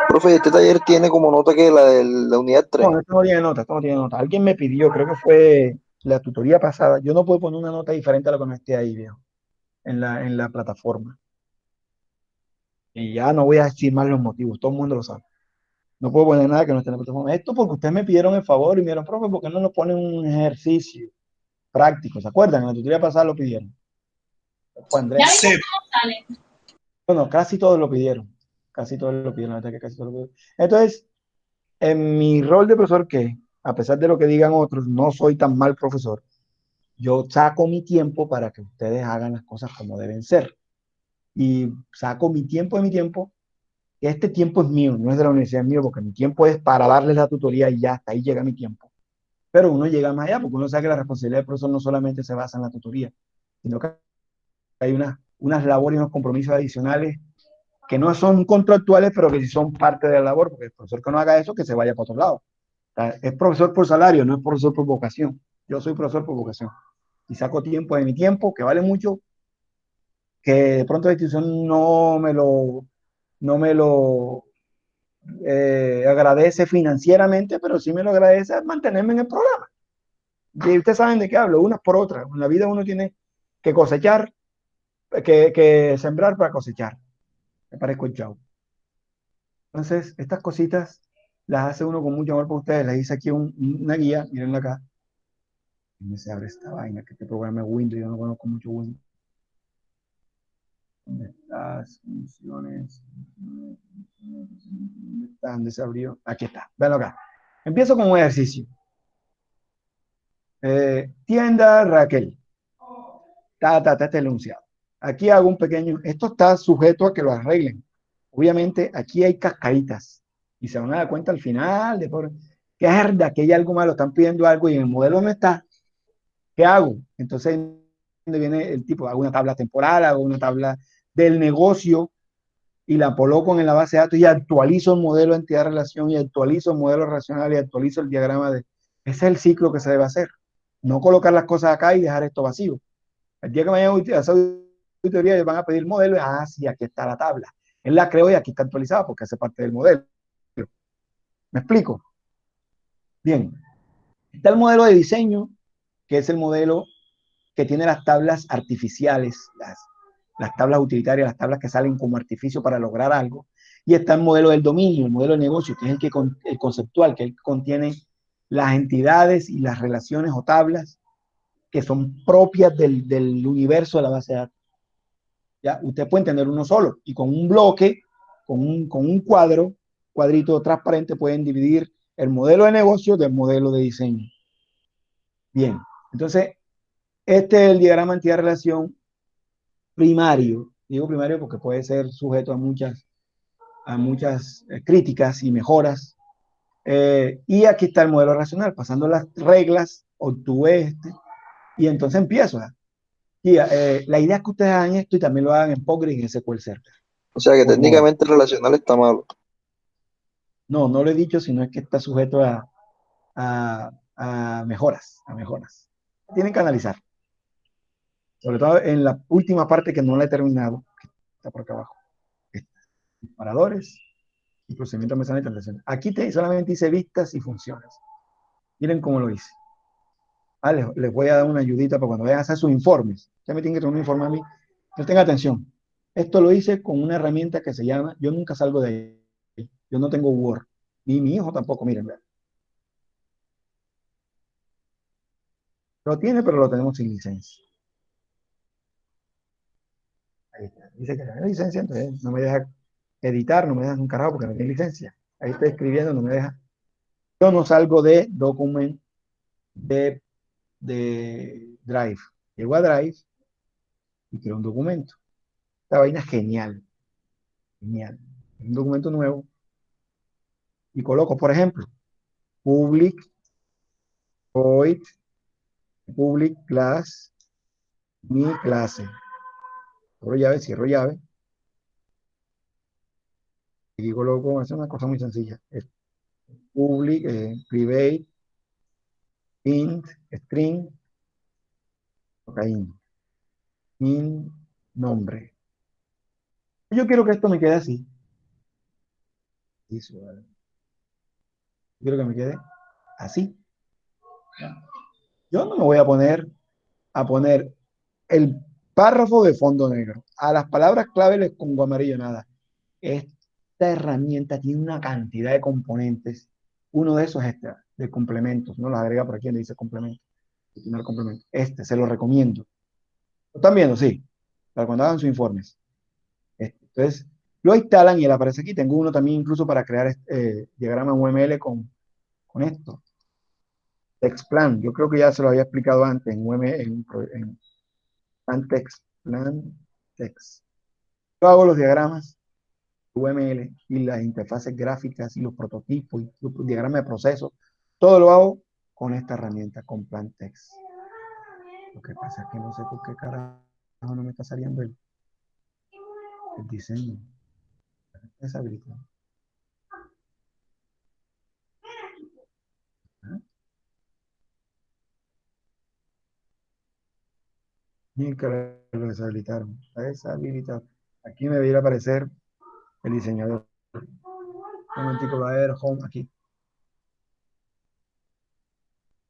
Profe, este taller tiene como nota que la de la unidad 3. No, esto no tiene nota, esto no tiene nota. Alguien me pidió, creo que fue la tutoría pasada. Yo no puedo poner una nota diferente a lo que no esté ahí, viejo, en la plataforma. Y ya no voy a decir más los motivos, todo el mundo lo sabe. No puedo poner nada que no esté en la plataforma. Esto porque ustedes me pidieron el favor y me dijeron, profe, ¿por qué no nos ponen un ejercicio práctico? ¿Se acuerdan? En la tutoría pasada lo pidieron. Fue Andrés. Sí. Bueno, casi todos lo pidieron. Casi todos lo pidieron, la verdad que casi todos lo pidieron. Entonces, en mi rol de profesor, que a pesar de lo que digan otros, no soy tan mal profesor, yo saco mi tiempo para que ustedes hagan las cosas como deben ser. Y saco mi tiempo de mi tiempo que este tiempo es mío, no es de la universidad, es mío, porque mi tiempo es para darles la tutoría y ya, hasta ahí llega mi tiempo. Pero uno llega más allá, porque uno sabe que la responsabilidad del profesor no solamente se basa en la tutoría, sino que hay unas labores y unos compromisos adicionales que no son contractuales, pero que sí son parte de la labor, porque el profesor que no haga eso, que se vaya para otro lado. O sea, es profesor por salario, no es profesor por vocación. Yo soy profesor por vocación. Y saco tiempo de mi tiempo, que vale mucho, que de pronto la institución no me lo agradece financieramente, pero sí me lo agradece al mantenerme en el programa. Y ustedes saben de qué hablo, unas por otras. En la vida uno tiene que cosechar, que sembrar para cosechar. Me parezco el chavo. Entonces, estas cositas las hace uno con mucho amor por ustedes. Les hice aquí una guía, mírenla acá. ¿Dónde se abre esta vaina? Que este programa es Windows, yo no conozco mucho Windows. ¿Dónde estás? Funciones. ¿Dónde está? ¿Dónde se abrió? Aquí está. Véanlo acá. Empiezo con un ejercicio. Tienda Raquel. Este enunciado. Aquí hago un pequeño. Esto está sujeto a que lo arreglen. Obviamente, aquí hay cascaditas. Y se van a dar cuenta al final de por qué es que hay algo malo, están pidiendo algo y en el modelo no está. ¿Qué hago? Entonces, ¿dónde viene el tipo? Hago una tabla temporal, hago una tabla del negocio y la coloco en la base de datos y actualizo el modelo de entidad-relación y actualizo el modelo relacional y actualizo el diagrama de... Ese es el ciclo que se debe hacer. No colocar las cosas acá y dejar esto vacío. El día que vayan a hacer auditoría, ellos van a pedir modelo y, sí, aquí está la tabla. Él la creó y aquí está actualizada porque hace parte del modelo. ¿Me explico? Bien. Está el modelo de diseño, que es el modelo que tiene las tablas artificiales, las tablas utilitarias, las tablas que salen como artificio para lograr algo. Y está el modelo del dominio, el modelo de negocio, que es el conceptual, que contiene las entidades y las relaciones o tablas que son propias del universo de la base de datos. ¿Ya? Usted puede tener uno solo y con un bloque, con un cuadrito transparente, pueden dividir el modelo de negocio del modelo de diseño. Bien, entonces, este es el diagrama entidad-relación primario. Digo primario porque puede ser sujeto a muchas críticas y mejoras. Y aquí está el modelo racional. Pasando las reglas, obtuve este y entonces empiezo. Y la idea es que ustedes hagan esto y también lo hagan en Postgres y en SQL Server. O sea que Por modo. técnicamente relacional está malo. No, no lo he dicho, sino es que está sujeto a mejoras, Tienen que analizar. Sobre todo en la última parte que no la he terminado, que está por acá abajo. Disparadores y procedimiento de almacenamiento y transacción. Aquí solamente hice vistas y funciones. Miren cómo lo hice. Les voy a dar una ayudita para cuando vayan a hacer sus informes. Ya me tienen que tener un informe a mí. Presten atención. Esto lo hice con una herramienta que se llama, yo nunca salgo de ahí. Yo no tengo Word. Ni mi hijo tampoco, miren, vean. Lo tiene, pero lo tenemos sin licencia. Ahí está. Dice que tiene licencia, entonces no me deja editar, no me deja un carajo porque no tiene licencia. Ahí estoy escribiendo, no me deja. Yo no salgo de document de Drive. Llego a Drive y creo un documento. Esta vaina es genial. Genial. Un documento nuevo. Y coloco, por ejemplo, public void public class mi clase. Cierro llave. Y coloco, es una cosa muy sencilla. Es public, private, int, string, int, nombre. Yo quiero que esto me quede así. Visual. Quiero que me quede así. Yo no me voy a poner el párrafo de fondo negro. A las palabras clave les pongo amarillo, nada. Esta herramienta tiene una cantidad de componentes. Uno de esos es este, de complementos. No lo agrega por aquí donde dice complemento. Complemento. Se lo recomiendo. ¿Lo están viendo? Sí. Para cuando hagan sus informes. Entonces, lo instalan y él aparece aquí. Tengo uno también incluso para crear diagrama UML con esto. TextPlan. Yo creo que ya se lo había explicado antes en UML, en TextPlan. Text. Yo hago los diagramas UML y las interfaces gráficas y los prototipos y los diagramas de proceso, todo lo hago con esta herramienta, con Plantex. Lo que pasa es que no sé por qué carajo no me está saliendo el diseño. Deshabilitado. Ni que lo deshabilitaron. Está deshabilitado. Aquí me debería aparecer el diseñador. Un momentico, va a ver home aquí.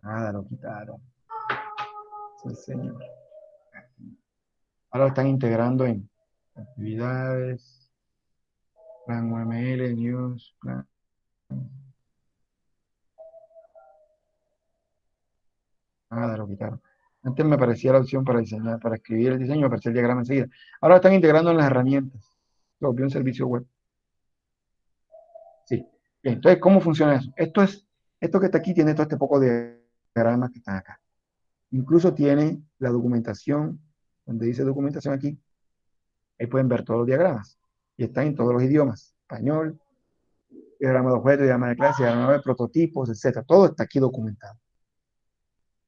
Nada, lo quitaron. Sí, señor. Ahora lo están integrando en actividades, plan UML, news, plan. Nada, lo quitaron. Antes me aparecía la opción para diseñar, para escribir el diseño, me aparecía el diagrama enseguida. Ahora lo están integrando en las herramientas. Lo volvió un servicio web. Sí. Bien, entonces, ¿cómo funciona eso? Esto que está aquí tiene todo este poco de diagramas que están acá. Incluso tiene la documentación, donde dice documentación aquí, ahí pueden ver todos los diagramas. Y están en todos los idiomas. Español, diagrama de objetos, diagrama de clase, diagrama de prototipos, etc. Todo está aquí documentado.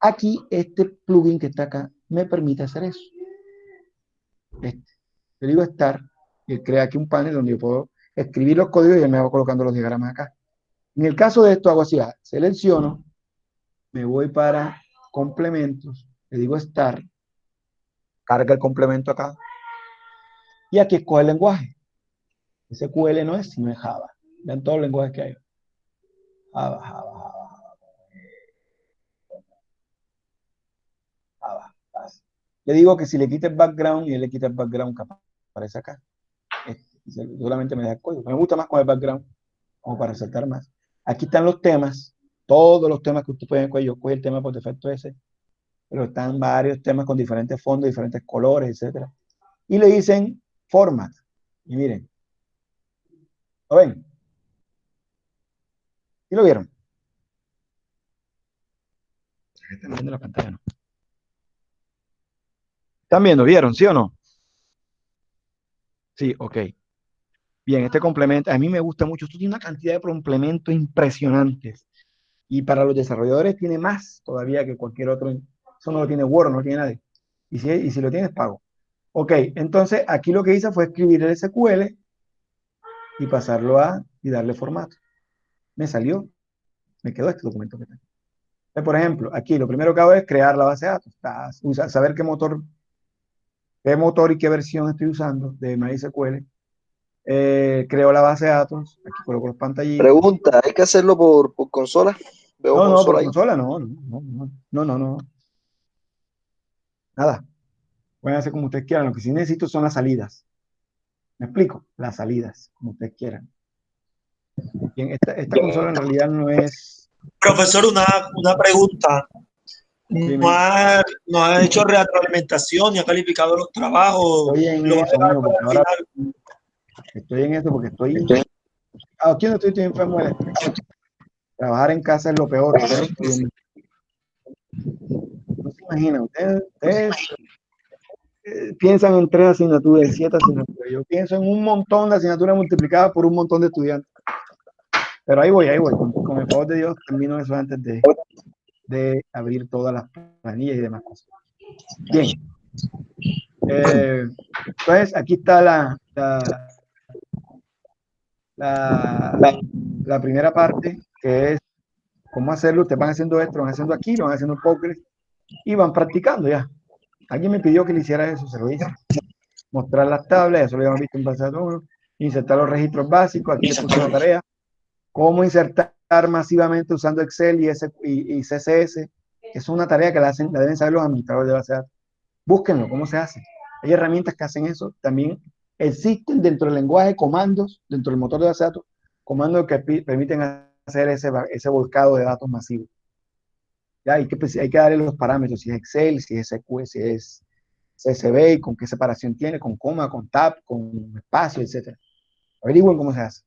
Aquí, este plugin que está acá, me permite hacer eso. Le digo Start, y él crea aquí un panel donde yo puedo escribir los códigos y él me va colocando los diagramas acá. En el caso de esto hago así, selecciono, me voy para complementos, le digo Start, carga el complemento acá, y aquí escoge el lenguaje. SQL no es, sino es Java. Vean todos los lenguajes que hay. Java. Le digo que si le quita el background y él le quita el background que aparece acá, solamente me deja el código. Me gusta más con el background, como para resaltar más. Aquí están los temas, todos los temas que usted puede escoger. Yo escogí el tema por defecto ese, pero están varios temas con diferentes fondos, diferentes colores, etc. Y le dicen format. Y miren, ¿lo ven? ¿Sí lo vieron? Están viendo la pantalla, ¿no? ¿Están viendo? ¿Vieron? ¿Sí o no? Sí, ok. Bien, este complemento, a mí me gusta mucho. Esto tiene una cantidad de complementos impresionantes. Y para los desarrolladores tiene más todavía que cualquier otro. Eso no lo tiene Word, no lo tiene nadie. Y si lo tienes, pago. Ok, entonces aquí lo que hice fue escribir el SQL y pasarlo y darle formato. Me salió, me quedó este documento que tengo. Entonces, por ejemplo, aquí lo primero que hago es crear la base de datos. Saber qué motor y qué versión estoy usando de MySQL. Creo la base de datos, aquí coloco los pantallitos. Pregunta, ¿hay que hacerlo por consola? Veo No, consola por ahí. consola, no. Nada. Pueden hacer como ustedes quieran. Lo que sí necesito son las salidas. ¿Me explico? Las salidas, como ustedes quieran. Bien, esta consola en realidad no es... Profesor, una pregunta. No ha hecho retroalimentación ni ha calificado los trabajos. Estoy en Lo va a eso, dejar amigo, para porque el ahora final. estoy en eso porque estoy... Aquí no estoy enfermo de la espalda. Trabajar en casa es lo peor. No se imaginan, ustedes piensan en 3 asignaturas, en 7 asignaturas. Yo pienso en un montón de asignaturas multiplicadas por un montón de estudiantes. Pero ahí voy. Con el favor de Dios, termino eso antes de abrir todas las planillas y demás cosas. Bien. Entonces, aquí está la primera parte, que es cómo hacerlo. Ustedes van haciendo esto, lo van haciendo aquí, lo van haciendo en Postgres y van practicando ya. Alguien me pidió que le hiciera eso, se lo hice. Mostrar las tablas, eso lo habíamos visto en base a todo. Insertar los registros básicos, aquí les puse una tarea. Cómo insertar masivamente usando Excel y CSS. Es una tarea que la deben saber los administradores de base de datos. Búsquenlo, cómo se hace. Hay herramientas que hacen eso. También existen dentro del lenguaje comandos, dentro del motor de base de datos, comandos que permiten hacer ese volcado de datos masivos. Ya hay que darle los parámetros, si es Excel, si es SQL, si es CSV, con qué separación tiene, con coma, con tab, con espacio, etc. Averigüen cómo se hace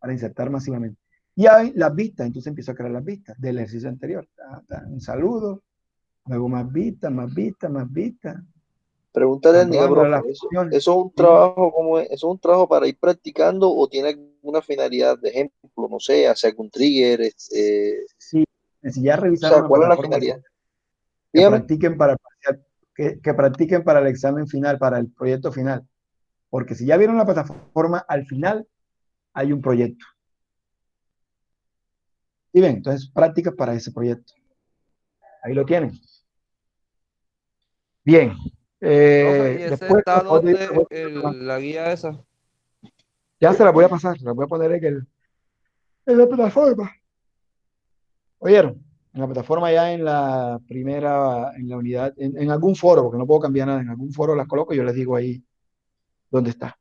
para insertar masivamente. Y hay las vistas, entonces empiezo a crear las vistas del ejercicio anterior. Un saludo, luego más vistas, Pregunta Están técnica, probando profe. las funciones. ¿Eso es un trabajo eso es un trabajo para ir practicando o tiene alguna finalidad? De ejemplo, no sé, hacer algún trigger, Sí, si ya o revisaron sea, la ¿cuál es la plataforma, finalidad? que Dígame. practiquen para el parcial, que practiquen para el examen final, para el proyecto final. Porque si ya vieron la plataforma, al final hay un proyecto. Y bien, entonces prácticas para ese proyecto. Ahí lo tienen. Bien. Profe, ¿y ese Después, está donde la guía esa? ya se la voy a pasar, se la voy a poner en la plataforma. ¿Oyeron? En la plataforma ya en la primera, en la unidad, en algún foro, porque no puedo cambiar nada, en algún foro las coloco y yo les digo ahí dónde está.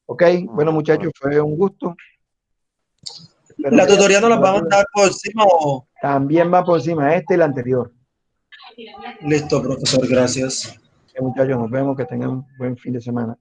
Ok, bueno muchachos, fue un gusto. Espero La que hayan tutoría nos la va a resuelto la duda. mandar por encima o... También va por encima este y el anterior. Listo, profesor, gracias. Muchachos, nos vemos, que tengan un buen fin de semana.